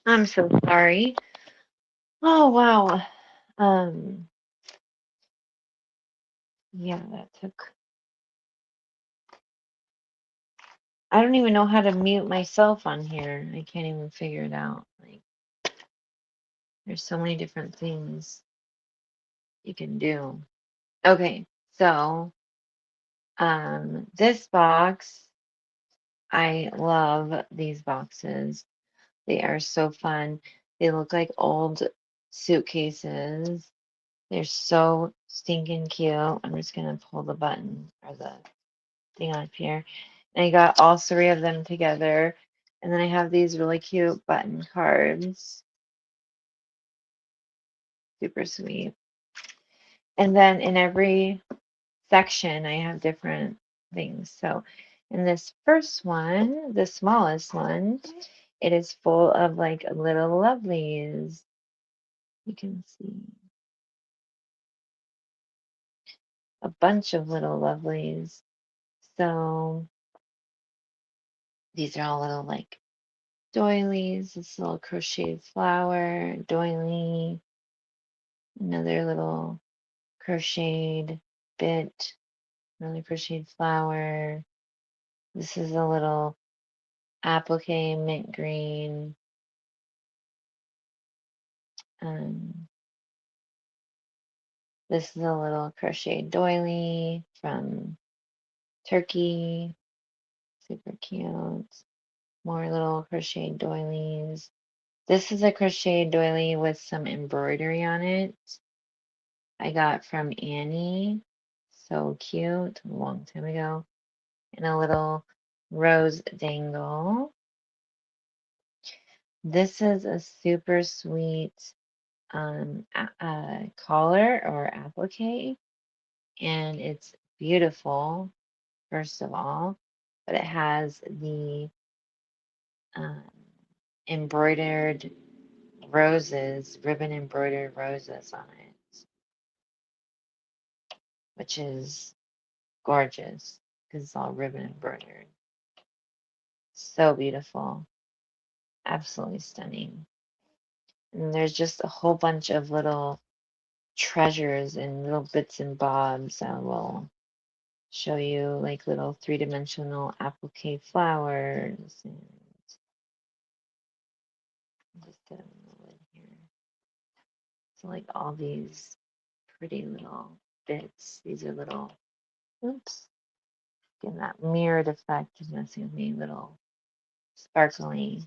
I'm so sorry. Oh wow. Um, yeah, that took. I don't even know how to mute myself on here. I can't even figure it out. Like, there's so many different things you can do. Okay, so this box, I love these boxes. They are so fun. They look like old suitcases. They're so stinking cute. I'm just gonna pull the button or the thing off here. And I got all three of them together. And then I have these really cute button cards. Super sweet. And then in every section, I have different things. So in this first one, the smallest one, it is full of like little lovelies. You can see a bunch of little lovelies. So these are all little like doilies, this little crocheted flower, doily, another little crocheted bit, another crocheted flower. This is a little applique mint green. Um, this is a little crocheted doily from Turkey. Super cute. More little crocheted doilies. This is a crocheted doily with some embroidery on it. I got from Annie. So cute, a long time ago. And a little rose dangle. This is a super sweet collar or applique, and it's beautiful, first of all, but it has the um, embroidered roses, ribbon embroidered roses on it, which is gorgeous because it's all ribbon embroidered. So beautiful. Absolutely stunning. And there's just a whole bunch of little treasures and little bits and bobs that will show you, like little three-dimensional applique flowers, and just get them in the lid here. So like all these pretty little bits. These are little, oops, getting that mirrored effect is messing with me. Little sparkly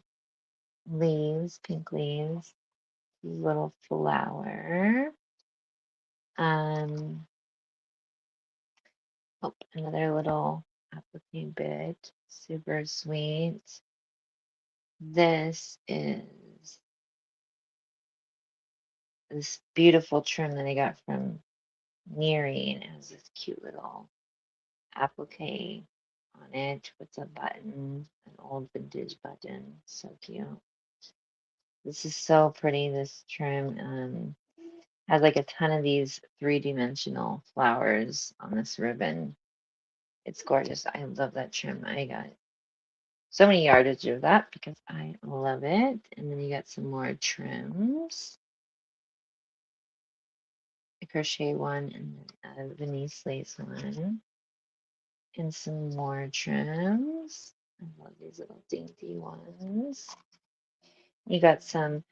leaves, pink leaves, little flower. Um, oh, another little applique bit, super sweet. This is this beautiful trim that I got from Neary, and it has this cute little applique on it with a button, an old vintage button. So cute. This is so pretty, this trim. Has like a ton of these three-dimensional flowers on this ribbon. It's gorgeous. I love that trim. I got so many yardage of that because I love it. And then you got some more trims. A crochet one and a Venice lace one. And some more trims. I love these little dainty ones. You got some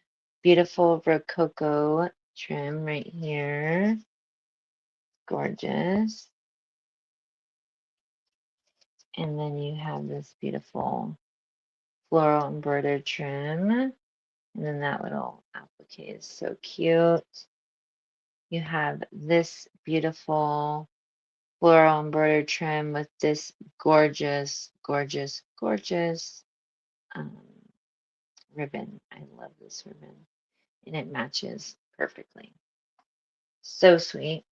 beautiful Rococo trim right here. Gorgeous. And then you have this beautiful floral embroidered trim. And then that little applique is so cute. You have this beautiful floral embroidered trim with this gorgeous, gorgeous, gorgeous um, ribbon. I love this ribbon. And it matches perfectly. So sweet.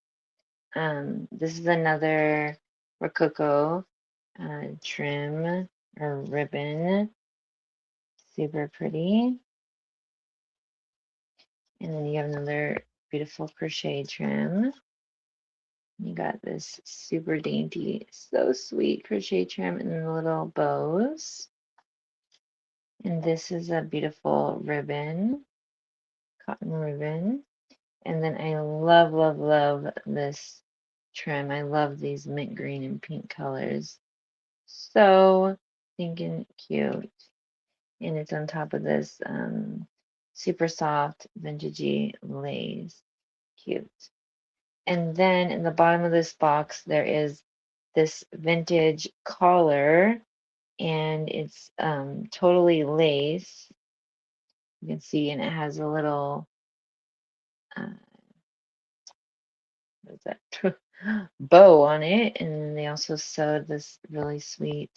This is another Rococo trim or ribbon. Super pretty. And then you have another beautiful crochet trim. You got this super dainty, so sweet crochet trim and the little bows. And this is a beautiful ribbon, cotton ribbon. And then I love, love, love this trim. I love these mint green and pink colors. So stinking cute. And it's on top of this super soft vintagey lace. Cute. And then in the bottom of this box, there is this vintage collar, and it's totally lace. You can see, and it has a little, uh, what is that, bow on it. And then they also sewed this really sweet,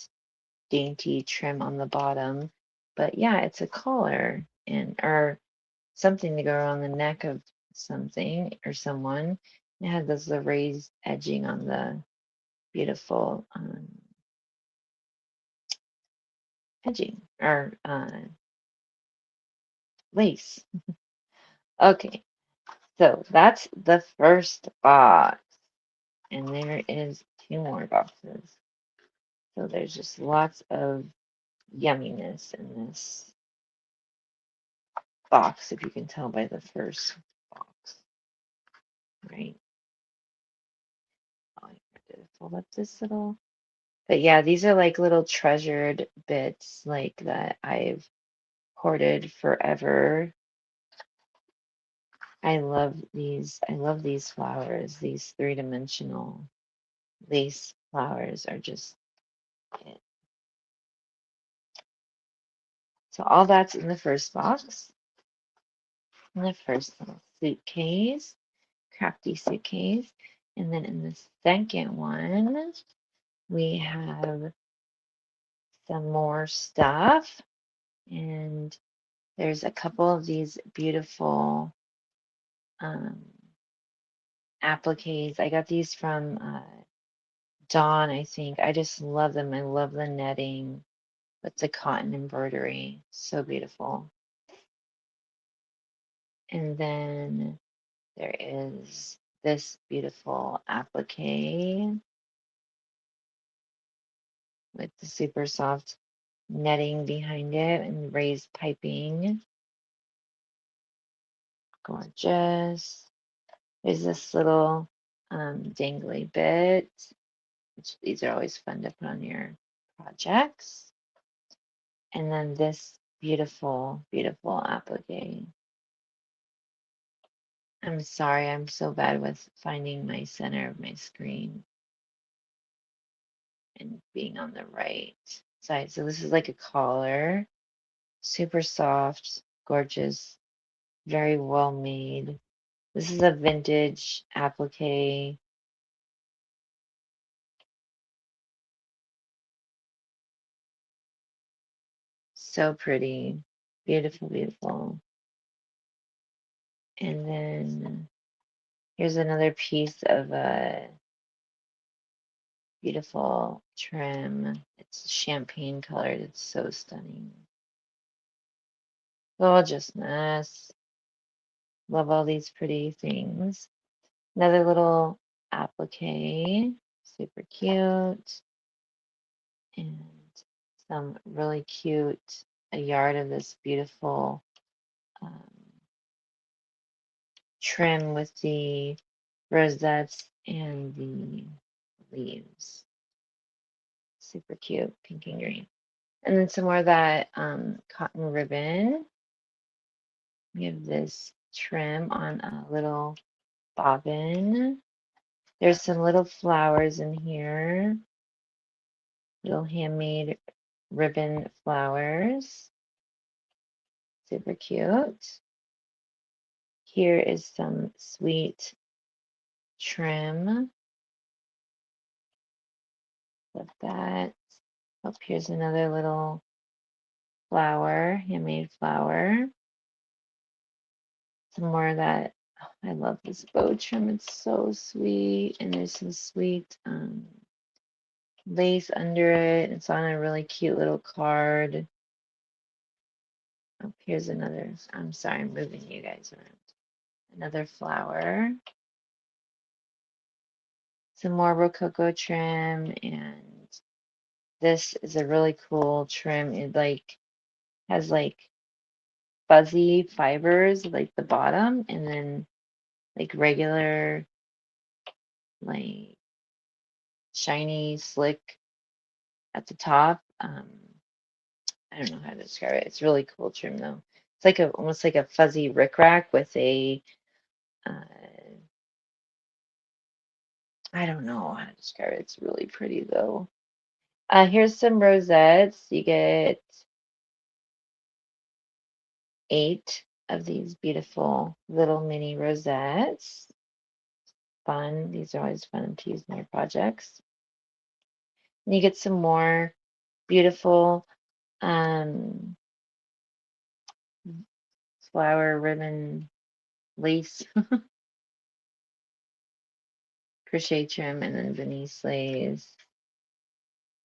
dainty trim on the bottom. But yeah, it's a collar and or something to go around the neck of something or someone. It had this raised edging on the beautiful edging or lace. Okay, so that's the first box, and there is two more boxes. So there's just lots of yumminess in this box, if you can tell by the first box, right? Oh, I have to fold up this little. But yeah, these are like little treasured bits, like that I've hoarded forever. I love these. I love these flowers. These three-dimensional lace flowers are just it. So all that's in the first box, in the first little suitcase, crafty suitcase. And then in the second one, we have some more stuff. And there's a couple of these beautiful um, appliques. I got these from Dawn, I think. I just love them. I love the netting with the cotton embroidery. So beautiful. And then there is this beautiful applique with the super soft netting behind it and raised piping. Gorgeous. There's this little dangly bit, which these are always fun to put on your projects. And then this beautiful, beautiful applique. I'm sorry, I'm so bad with finding my center of my screen and being on the right side. So this is like a collar, super soft, gorgeous, very well made. This is a vintage applique. So pretty. Beautiful, beautiful. And then here's another piece of a beautiful trim. It's champagne colored. It's so stunning. Gorgeousness. Love all these pretty things. Another little applique. Super cute. And some really cute, a yard of this beautiful um, trim with the rosettes and the leaves. Super cute, pink and green. And then some more of that cotton ribbon. We have this trim on a little bobbin. There's some little flowers in here, little handmade ribbon flowers. Super cute. Here is some sweet trim. Love that. Oh, here's another little flower, handmade flower. Some more of that. Oh, I love this bow trim. It's so sweet. And there's some sweet lace under it. It's on a really cute little card. Oh, here's another. I'm sorry, I'm moving you guys around. Another flower. Some more Rococo trim. And this is a really cool trim. It like has like fuzzy fibers like the bottom and then like regular like shiny slick at the top. I don't know how to describe it. It's really cool trim though. It's like a almost like a fuzzy rickrack with a uh, I don't know how to describe it. It's really pretty though. Here's some rosettes. You get 8 of these beautiful little mini rosettes. Fun. These are always fun to use in your projects. And you get some more beautiful um, flower ribbon lace crochet trim and then Venice lace.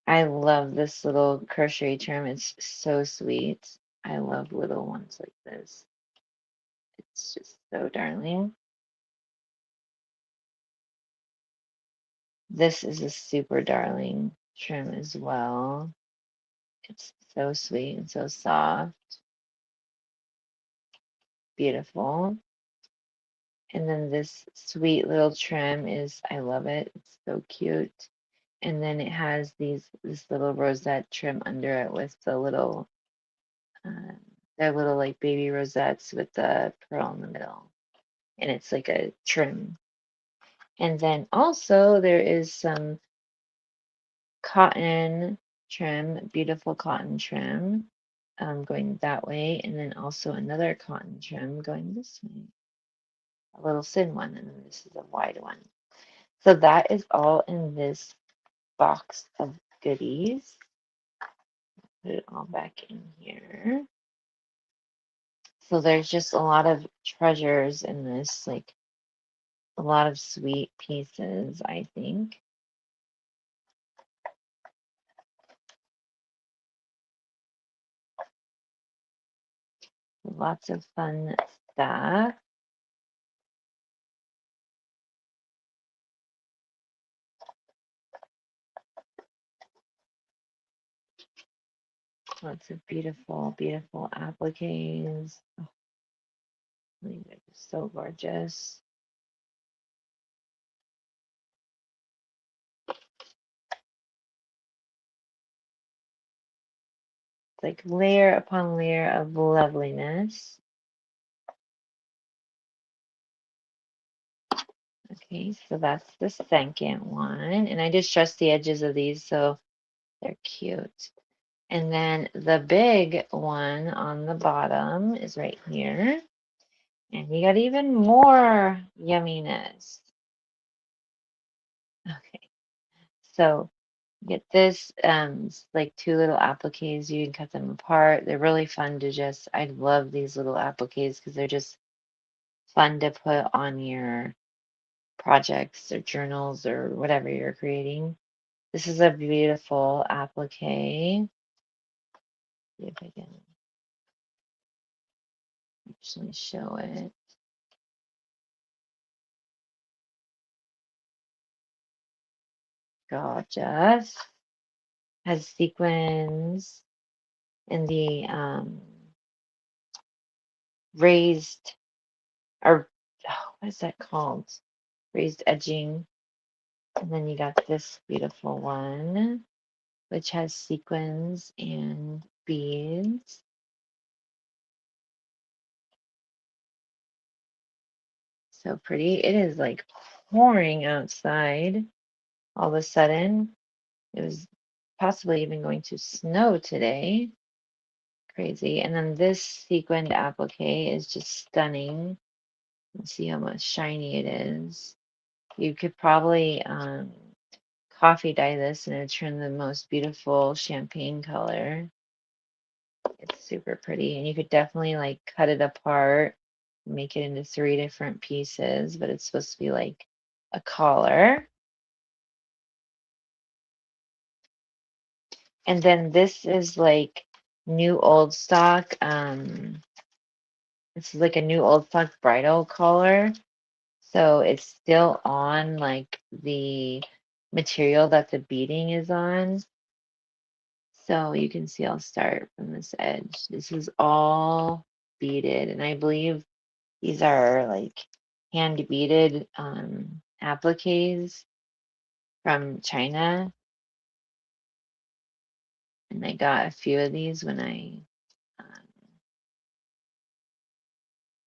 I love this little crochet trim. It's so sweet. I love little ones like this. It's just so darling. This is a super darling trim as well. It's so sweet and so soft. Beautiful. And then this sweet little trim is, I love it. It's so cute. And then it has this little rosette trim under it with the little um, they're little like baby rosettes with the pearl in the middle. And it's like a trim. And then also there is some cotton trim, beautiful cotton trim going that way. And then also another cotton trim going this way. A little thin one, and then this is a wide one. So that is all in this box of goodies. Put it all back in here. So there's just a lot of treasures in this, like a lot of sweet pieces, I think. Lots of fun stuff. Lots of beautiful, beautiful appliques. These are just so gorgeous. It's like layer upon layer of loveliness. Okay, so that's the second one. And I just trust the edges of these so they're cute. And then the big one on the bottom is right here. And you got even more yumminess. Okay, so get this, it's like two little appliques. You can cut them apart. They're really fun to just, I love these little appliques because they're just fun to put on your projects or journals or whatever you're creating. This is a beautiful applique. See if I can actually show it. Gorgeous. Has sequins in the raised, or what is that called? Raised edging. And then you got this beautiful one, which has sequins and beads. So pretty. It is like pouring outside all of a sudden. It was possibly even going to snow today. Crazy. And then this sequined applique is just stunning. Let's see how much shiny it is. You could probably coffee dye this and it'd turn the most beautiful champagne color. It's super pretty. And you could definitely like cut it apart, make it into three different pieces, but it's supposed to be like a collar. And then this is like new old stock. This is like a new old stock bridal collar. So it's still on like the material that the beading is on. So you can see I'll start from this edge. This is all beaded, and I believe these are like hand beaded appliques from China. And I got a few of these when oh,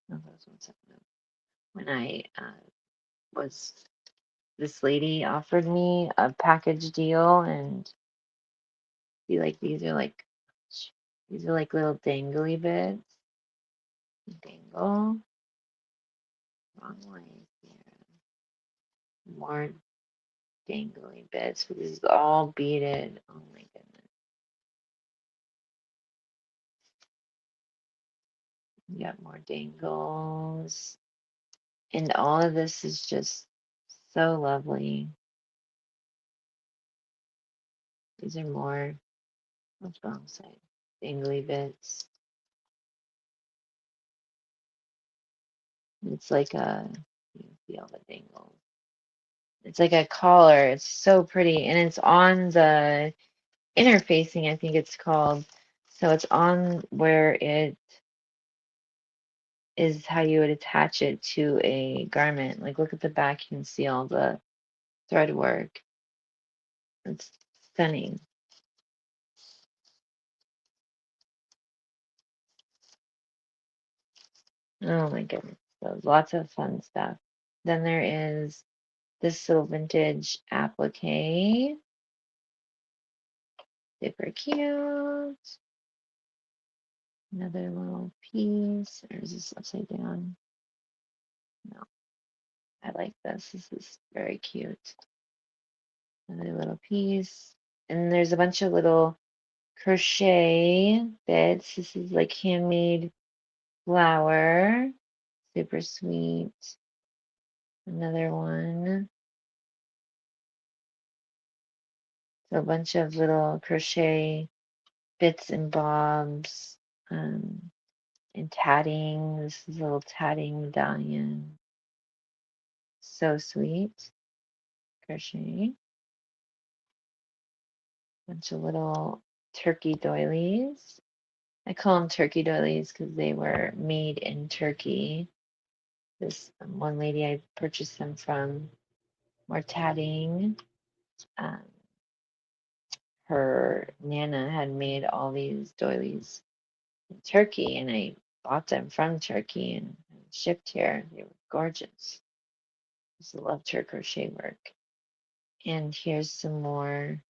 those ones when I was this lady offered me a package deal, and see, like these are like little dangly bits. Dangle. Wrong way here. More dangly bits. This is all beaded. Oh my goodness. You got more dangles. And all of this is just so lovely. These are more, what's wrong side? Dangly bits. It's like you can see all the dangles. It's like a collar. It's so pretty. And it's on the interfacing, I think it's called. So it's on where it is how you would attach it to a garment. Like look at the back, you can see all the thread work. It's stunning. Oh my goodness. So lots of fun stuff. Then there is this little vintage applique. Super cute. Another little piece. Or is this upside down? No, I like this. This is very cute. Another little piece. And there's a bunch of little crochet bits. This is like handmade flower. Super sweet. Another one. So a bunch of little crochet bits and bobs. And tatting. This is a little tatting medallion. So sweet. Crochet. Bunch of little turkey doilies. I call them turkey doilies because they were made in Turkey. This one lady I purchased them from, more tatting. Um, her Nana had made all these doilies in Turkey, and I bought them from Turkey and shipped here. They were gorgeous. I just love her crochet work. And here's some more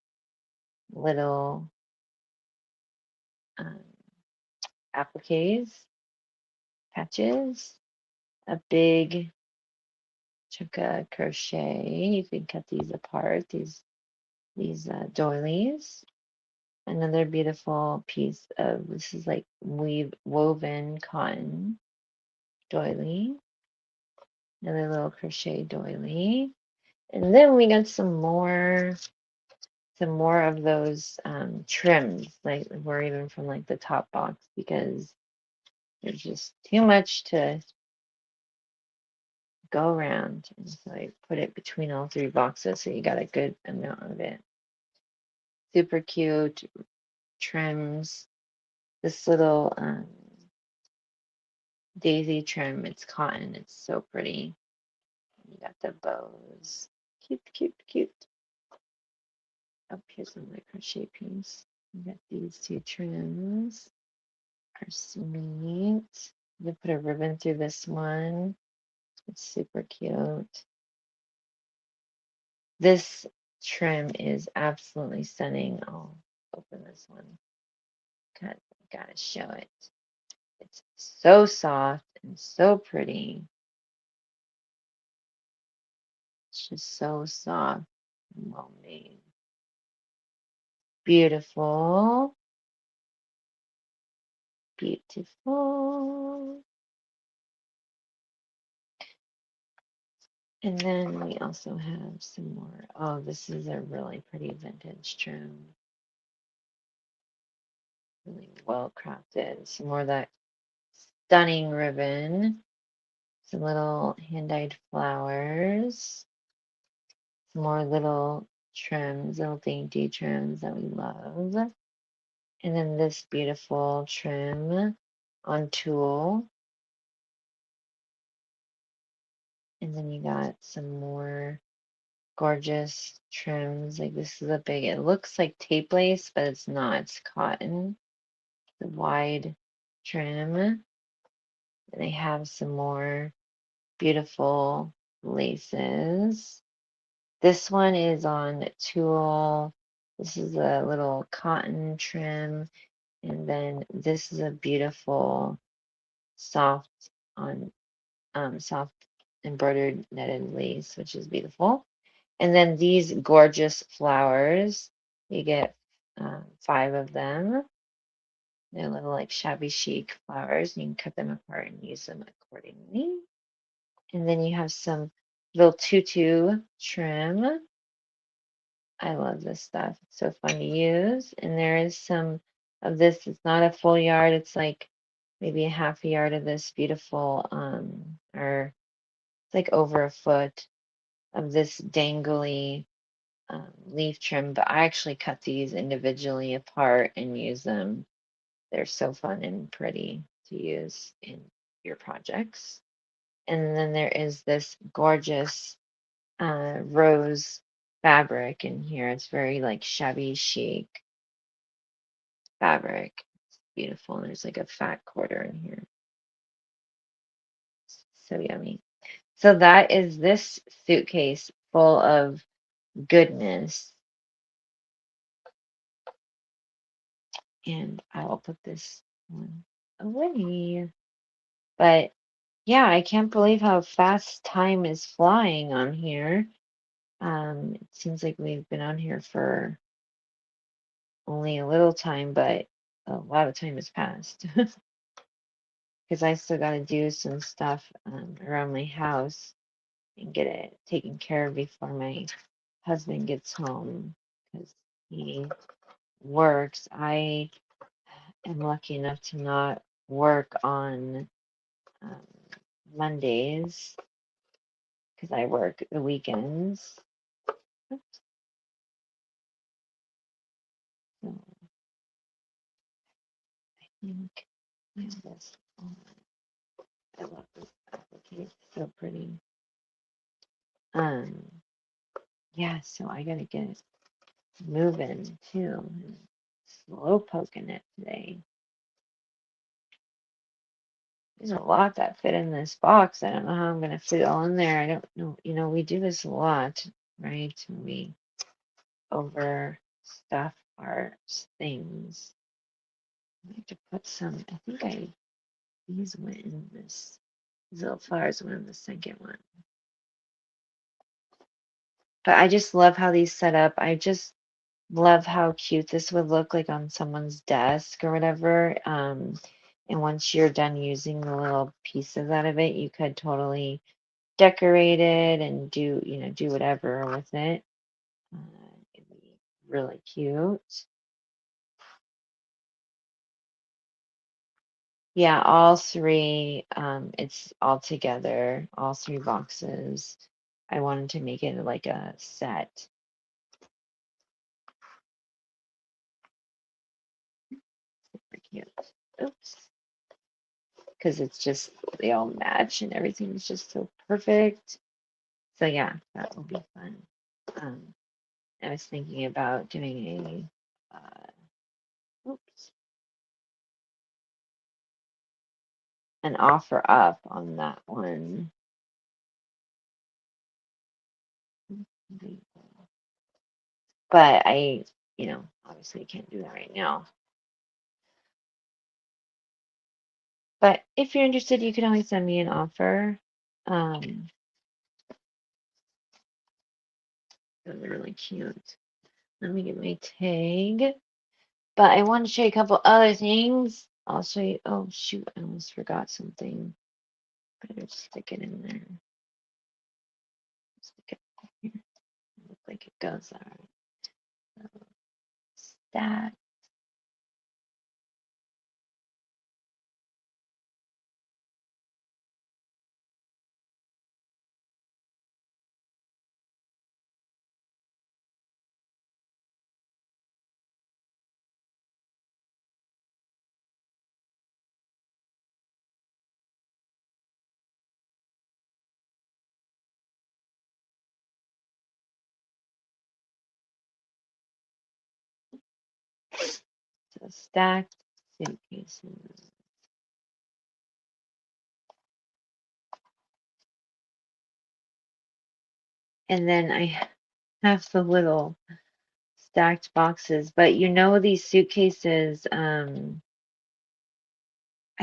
little um, appliques, patches, a big chunk of crochet. You can cut these apart, these doilies. Another beautiful piece of, this is like woven cotton doily. Another little crochet doily. And then we got some more of those trims, like or even from like the top box, because there's just too much to go around. And so I put it between all three boxes so you got a good amount of it. Super cute trims. This little daisy trim, it's cotton, it's so pretty. You got the bows. Cute, cute, cute. Oh, here's another crochet piece. You got these two trims. Are sweet. You put a ribbon through this one. It's super cute. This trim is absolutely stunning. I'll open this one. Gotta show it. It's so soft and so pretty. It's just so soft and well made. Beautiful. Beautiful. And then we also have some more. Oh, this is a really pretty vintage trim. Really well crafted. Some more of that stunning ribbon. Some little hand-dyed flowers. Some more little trims, little dainty trims that we love. And then this beautiful trim on tulle. And then you got some more gorgeous trims. Like this is a big, it looks like tape lace, but it's not. It's cotton. The wide trim. And they have some more beautiful laces. This one is on tulle. This is a little cotton trim. And then this is a beautiful soft on soft embroidered netted lace, which is beautiful. And then these gorgeous flowers, you get 5 of them. They're little like shabby chic flowers. You can cut them apart and use them accordingly. And then you have some little tutu trim. I love this stuff. It's so fun to use. And there is some of this. It's not a full yard. It's like maybe a half a yard of this beautiful, or it's like over a foot of this dangly leaf trim. But I actually cut these individually apart and use them. They're so fun and pretty to use in your projects. And then there is this gorgeous rose fabric in here. It's very like shabby chic fabric. It's beautiful. And there's like a fat quarter in here. So yummy. So that is this suitcase full of goodness. And I will put this one away. But yeah, I can't believe how fast time is flying on here. It seems like we've been on here for only a little time, but a lot of time has passed because I still got to do some stuff around my house and get it taken care of before my husband gets home because he works. I am lucky enough to not work on um, Mondays because I work the weekends. Oops. So I think I have this on. I love this. It's so pretty. Yeah, so I gotta get moving too. Slow poking it today. There's a lot that fit in this box. I don't know how I'm gonna fit it all in there. I don't know. We do this a lot, right? We overstuff our things. I have to put some. I think these went in this. These little flowers went in the second one. But I just love how these set up. I just love how cute this would look like on someone's desk or whatever. And once you're done using the little pieces out of it, you could totally decorate it and do whatever with it. It'd be really cute. Yeah, all three, it's all together, all three boxes. I wanted to make it like a set. Super cute. Oops. Because it's just, they all match and everything's just so perfect. So yeah, that will be fun. I was thinking about doing oops, an offer up on that one. But obviously can't do that right now. But if you're interested, you can always send me an offer. Those are really cute. Let me get my tag. But I want to show you a couple other things. I'll show you. Oh, shoot. I almost forgot something. Better stick it in there. Stick it here. Look like it goes all right. So, stack. So stacked suitcases. And then I have the little stacked boxes. But these suitcases, I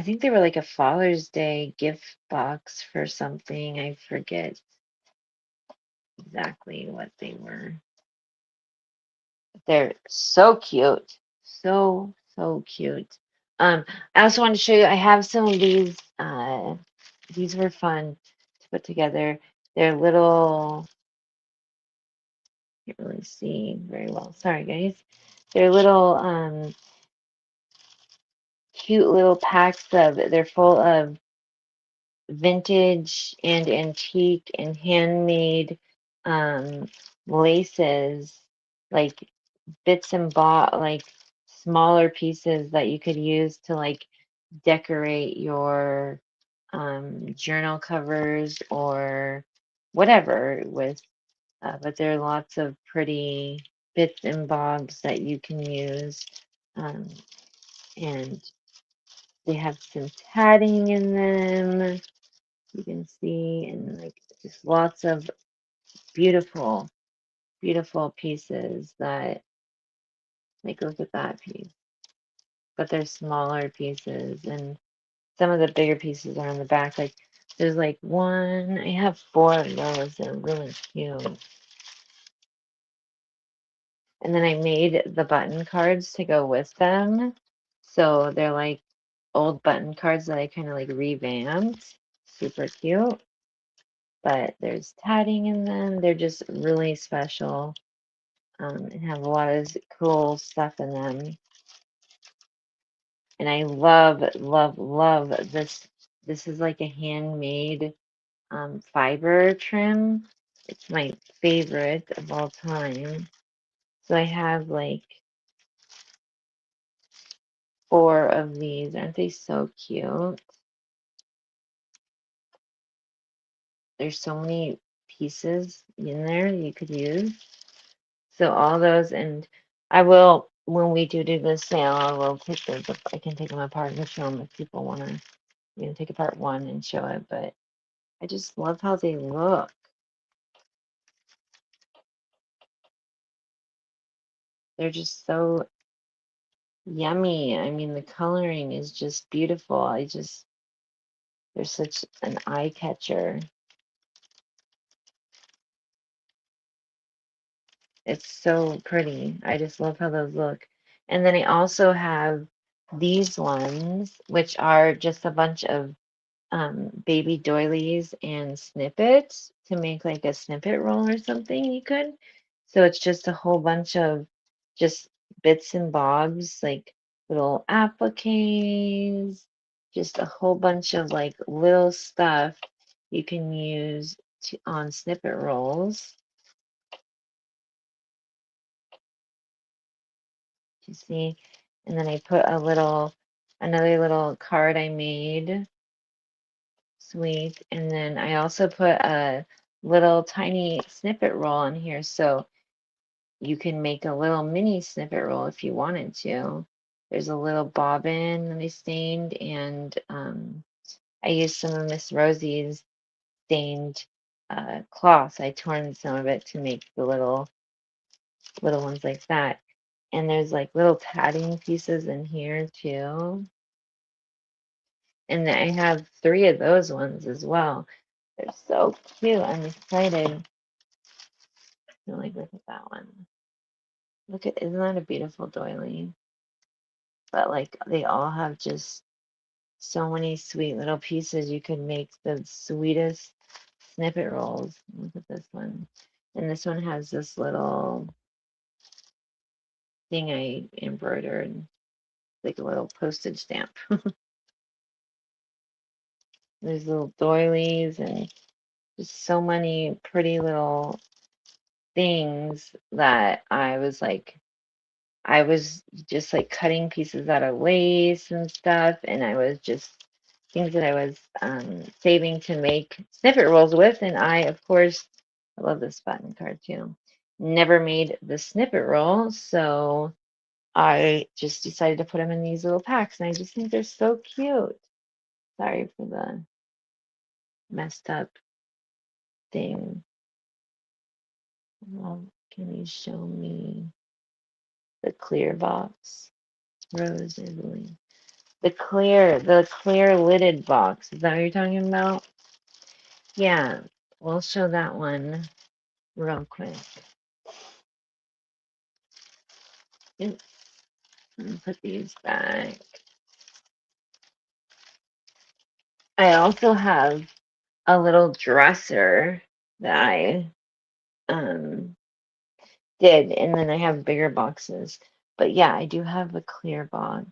think they were like a Father's Day gift box for something. I forget exactly what they were. They're so cute. So, so cute. I also want to show you, I have some of these. These were fun to put together. They're little, can't really see very well. Sorry, guys. They're little, cute little packs they're full of vintage and antique and handmade um, laces, like bits and bought, like smaller pieces that you could use to like decorate your journal covers or whatever with. But there are lots of pretty bits and bobs that you can use. Um, and they have some tatting in them. You can see, and like just lots of beautiful, beautiful pieces that, like, look at that piece. But they're smaller pieces, and some of the bigger pieces are on the back. Like, there's like one, I have four of those. They're really cute. And then I made the button cards to go with them. So they're like old button cards that I kind of like revamped. Super cute. But there's tatting in them. They're just really special. And have a lot of cool stuff in them. And I love, love, love this. This is like a handmade fiber trim. It's my favorite of all time. So I have like four of these. Aren't they so cute? there's so many pieces in there you could use. So all those, and I will, when we do the sale, I will take those, I can take them apart and show them if people want to, take apart one and show it, but I just love how they look. They're just so yummy. I mean, the coloring is just beautiful. They're such an eye catcher. It's so pretty. I just love how those look. And then I also have these ones, which are just a bunch of baby doilies and snippets to make like a snippet roll or something you could. So it's just a whole bunch of just bits and bobs, like little appliques, just a whole bunch of like little stuff you can use on snippet rolls. You see? And then I put another little card I made. Sweet. And then I also put a little tiny snippet roll in here. So you can make a little mini snippet roll if you wanted to. There's a little bobbin that I stained, and I used some of Miss Rosie's stained cloth. I torn some of it to make the little ones like that. And there's like little tatting pieces in here too. And I have 3 of those ones as well. They're so cute. I'm excited. Like, look at that one. Isn't that a beautiful doily? But like, they all have just so many sweet little pieces. You could make the sweetest snippet rolls. Look at this one. And this one has this little thing I embroidered, like a little postage stamp. There's little doilies and just so many pretty little things that I was just like cutting pieces out of lace and stuff, and I was just things that I was saving to make snippet rolls with. And of course, I love this button card too. Never made the snippet roll, so I just decided to put them in these little packs, and I just think they're so cute. Sorry for the messed up thing. Well, can you show me the clear box? Rose Italy. The clear lidded box. Is that what you're talking about? Yeah, we'll show that one real quick. Oops, let me put these back. I also have a little dresser that I um did, and then I have bigger boxes. But yeah, I do have a clear box.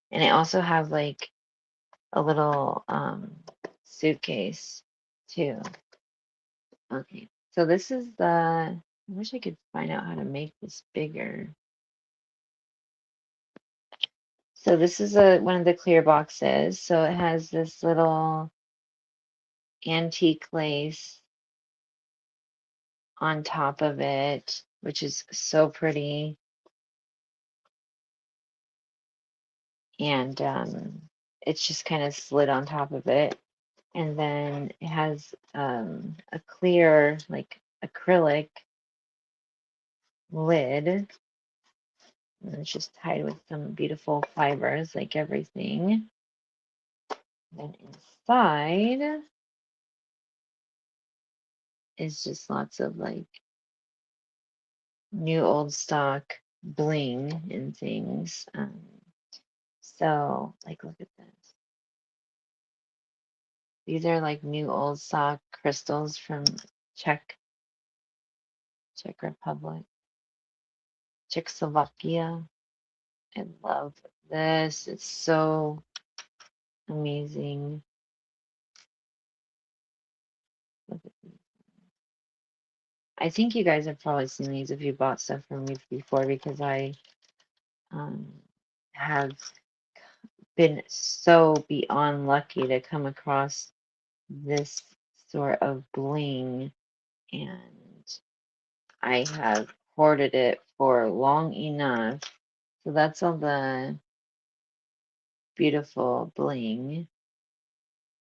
And I also have like a little suitcase too. Okay, so this is I wish I could find out how to make this bigger. So this is one of the clear boxes. So it has this little antique lace on top of it, which is so pretty. And it's just kind of slid on top of it. And then it has a clear, like acrylic lid. And it's just tied with some beautiful fibers, like everything. Then inside is just lots of like new old stock bling and things. So like look at this. These are like new old stock crystals from Czech Republic, Czechoslovakia. I love this. It's so amazing. Look at these. I think you guys have probably seen these if you bought stuff from me before because I have been so beyond lucky to come across this sort of bling, and I have hoarded it for long enough. So that's all the beautiful bling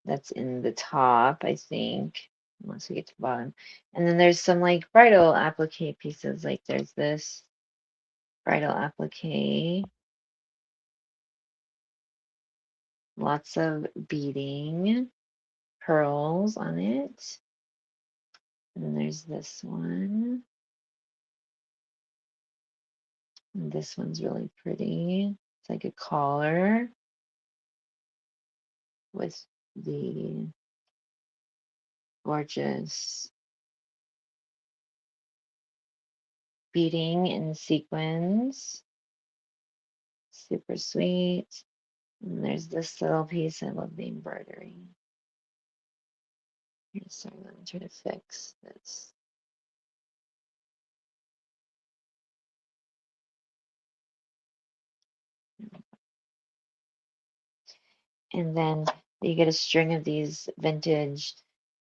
that's in the top, I think, once we get to the bottom. And then there's some like bridal applique pieces. Like there's this bridal applique, lots of beading, pearls on it. And then there's this one. And this one's really pretty. It's like a collar with the gorgeous beading in sequins. Super sweet. And there's this little piece. I love the embroidery. Sorry, let me try to fix this. And then you get a string of these vintage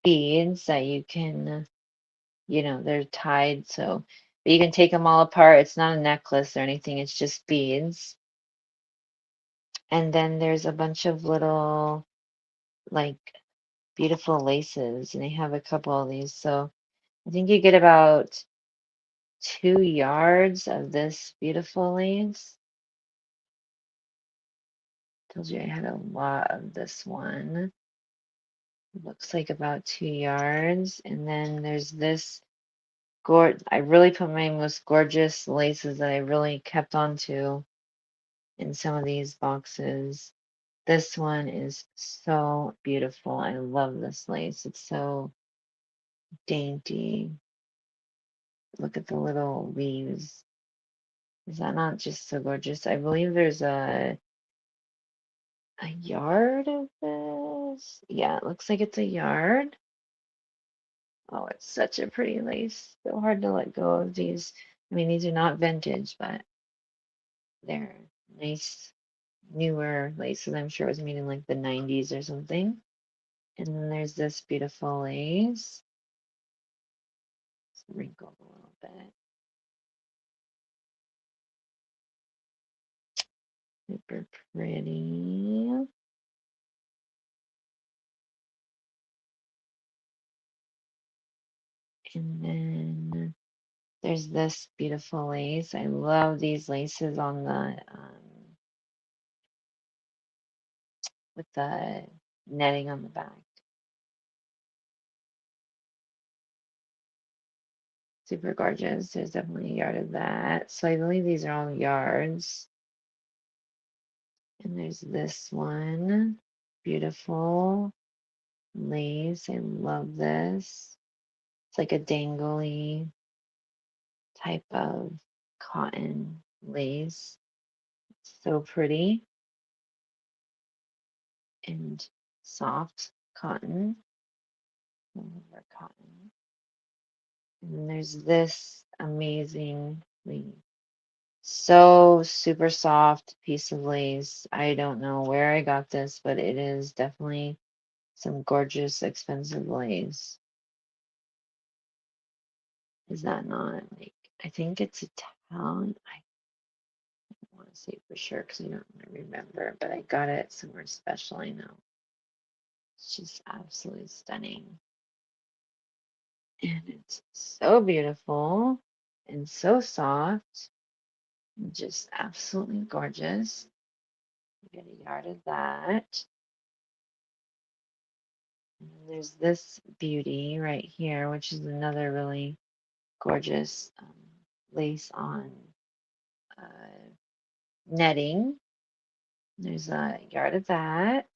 beads that you can, they're tied. So, but you can take them all apart. It's not a necklace or anything. It's just beads. And then there's a bunch of little, like, beautiful laces. And they have a couple of these. So I think you get about 2 yards of this beautiful lace. Told you I had a lot of this one. Looks like about 2 yards. And then there's this I really put my most gorgeous laces that I really kept on to in some of these boxes. This one is so beautiful. I love this lace. It's so dainty. Look at the little leaves. Is that not just so gorgeous? I believe there's a yard of this. Yeah, it looks like it's a yard. Oh, it's such a pretty lace. So hard to let go of these. I mean, these are not vintage, but they're nice, newer laces. I'm sure it was made in like the 90s or something. And then there's this beautiful lace. It's wrinkled a little bit. Super pretty. And then there's this beautiful lace. I love these laces on the with the netting on the back. Super gorgeous. There's definitely a yard of that. So I believe these are all yards. And there's this one. Beautiful lace. I love this. It's like a dangly type of cotton lace. It's so pretty and soft cotton. Or cotton. And then there's this amazingly so super soft piece of lace. I don't know where I got this, but it is definitely some gorgeous, expensive lace. Is that not like, I think it's Italian. I don't want to say for sure because I don't remember, but I got it somewhere special. I know. It's just absolutely stunning. And it's so beautiful and so soft. Just absolutely gorgeous. You get a yard of that. And then there's this beauty right here, which is another really gorgeous lace on uh, netting. There's a yard of that.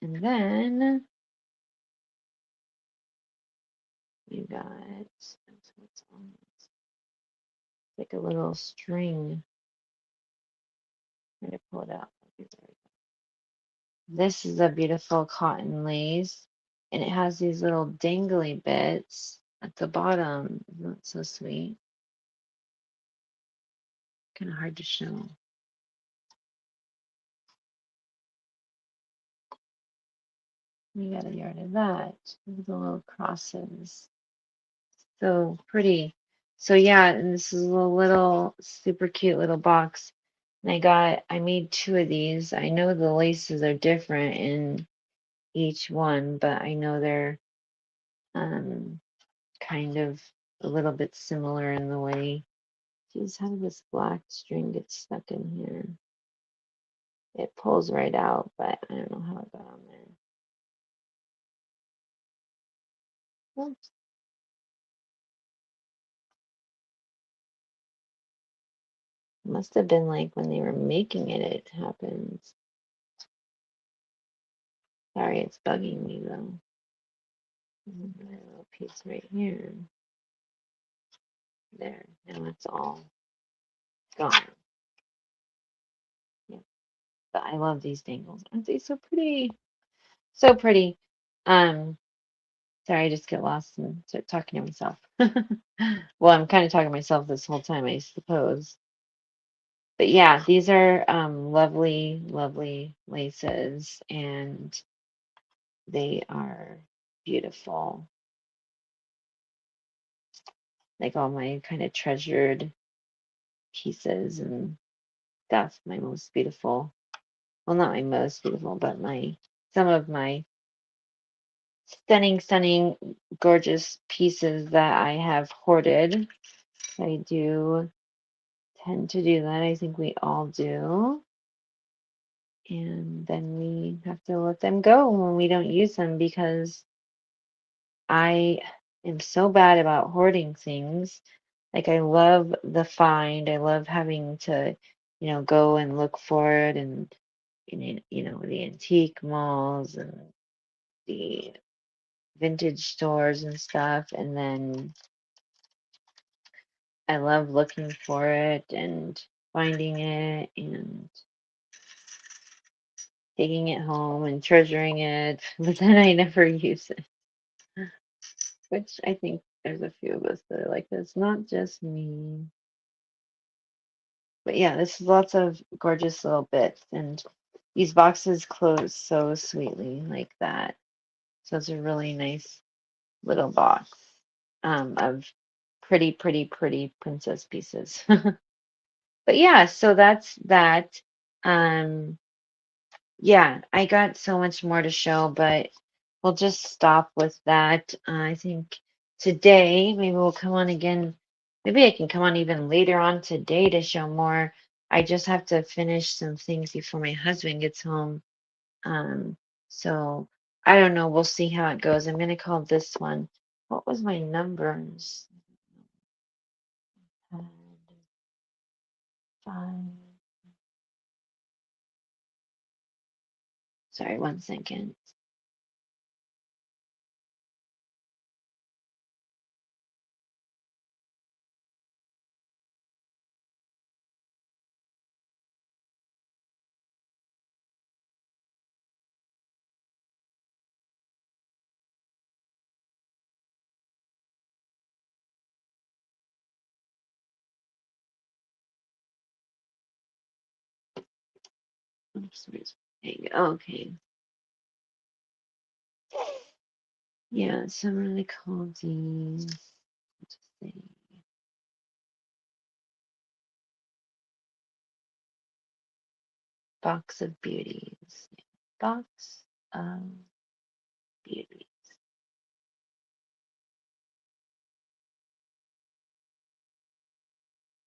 And then you got what's on it. Like a little string. I'm going to pull it out. This is a beautiful cotton lace, and it has these little dangly bits at the bottom. Isn't that so sweet? Kind of hard to show. We got a yard of that with the little crosses. So pretty. So yeah, and this is a little super cute little box. And I made two of these. I know the laces are different in each one, but I know they're um kind of a little bit similar in the way. Geez, how did this black string get stuck in here? It pulls right out, but I don't know how it got on there. Oops. Must have been like when they were making it, it happens. Sorry, it's bugging me though. Another little piece right here. There. Now it's all gone. Yeah. But I love these dangles. Aren't they so pretty? So pretty. Um, sorry, I just get lost and start talking to myself. Well, I'm kind of talking to myself this whole time, I suppose. But yeah, these are lovely, lovely laces, and they are beautiful. Like all my kind of treasured pieces, and that's my most beautiful. Well, not my most beautiful, but my some of my stunning, stunning, gorgeous pieces that I have hoarded. I do tend to do that. I think we all do. And then we have to let them go when we don't use them because I am so bad about hoarding things. Like I love the find. I love having to, go and look for it and the antique malls and the vintage stores and stuff. And then I love looking for it and finding it and taking it home and treasuring it, but then I never use it, which I think there's a few of us that are like this, not just me. But yeah, this is lots of gorgeous little bits, and these boxes close so sweetly like that. So it's a really nice little box of pretty, pretty, pretty princess pieces. But yeah, so that's that. Um, yeah, I got so much more to show, but we'll just stop with that. I think today, maybe we'll come on again. Maybe I can come on even later on today to show more. I just have to finish some things before my husband gets home. Um, so I don't know. We'll see how it goes. I'm gonna call this one. What was my numbers? Uh, Five. Sorry, 1 second. Oops, there you go. Okay. Yeah, so I'm gonna call these. Let's see. Box of Beauties. Box of Beauties.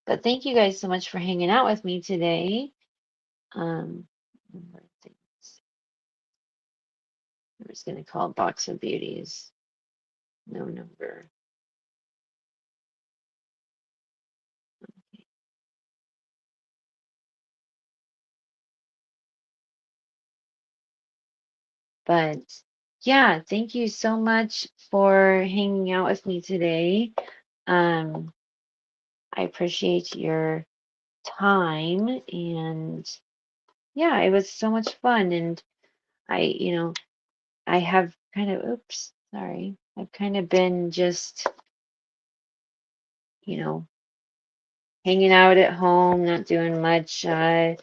But thank you guys so much for hanging out with me today. Number things. I'm just gonna call it Box of Beauties. No number. But yeah, thank you so much for hanging out with me today. Um, I appreciate your time, and yeah, it was so much fun. And I have kind of, oops, sorry. I've kind of been just, you know, hanging out at home, not doing much. I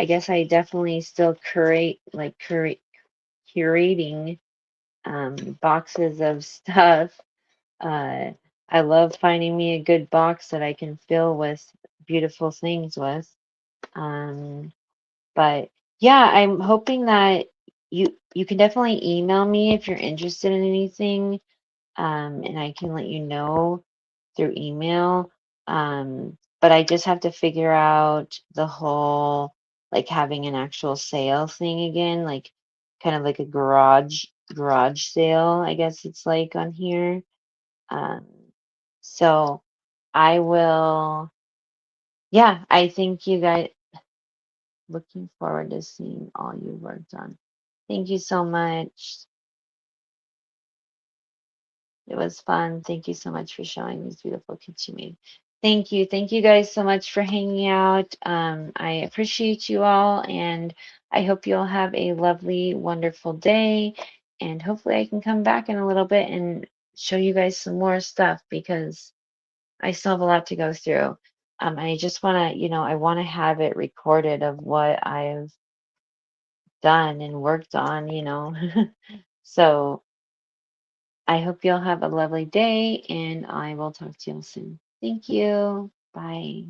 guess I definitely still curating boxes of stuff. Uh, I love finding me a good box that I can fill with beautiful things with. Um, but yeah, I'm hoping that you can definitely email me if you're interested in anything, and I can let you know through email. But I just have to figure out the whole like having an actual sale thing again, like kind of like a garage sale, I guess it's like on here. Um, so I will, yeah, I think you guys looking forward to seeing all you worked on. Thank you so much. It was fun. Thank you so much for showing these beautiful kits you made. Thank you. Thank you guys so much for hanging out. I appreciate you all, and I hope you all have a lovely, wonderful day. And hopefully, I can come back in a little bit and show you guys some more stuff because I still have a lot to go through. I just want to, I want to have it recorded of what I've done and worked on. So I hope you'll have a lovely day and I will talk to you all soon. Thank you. Bye.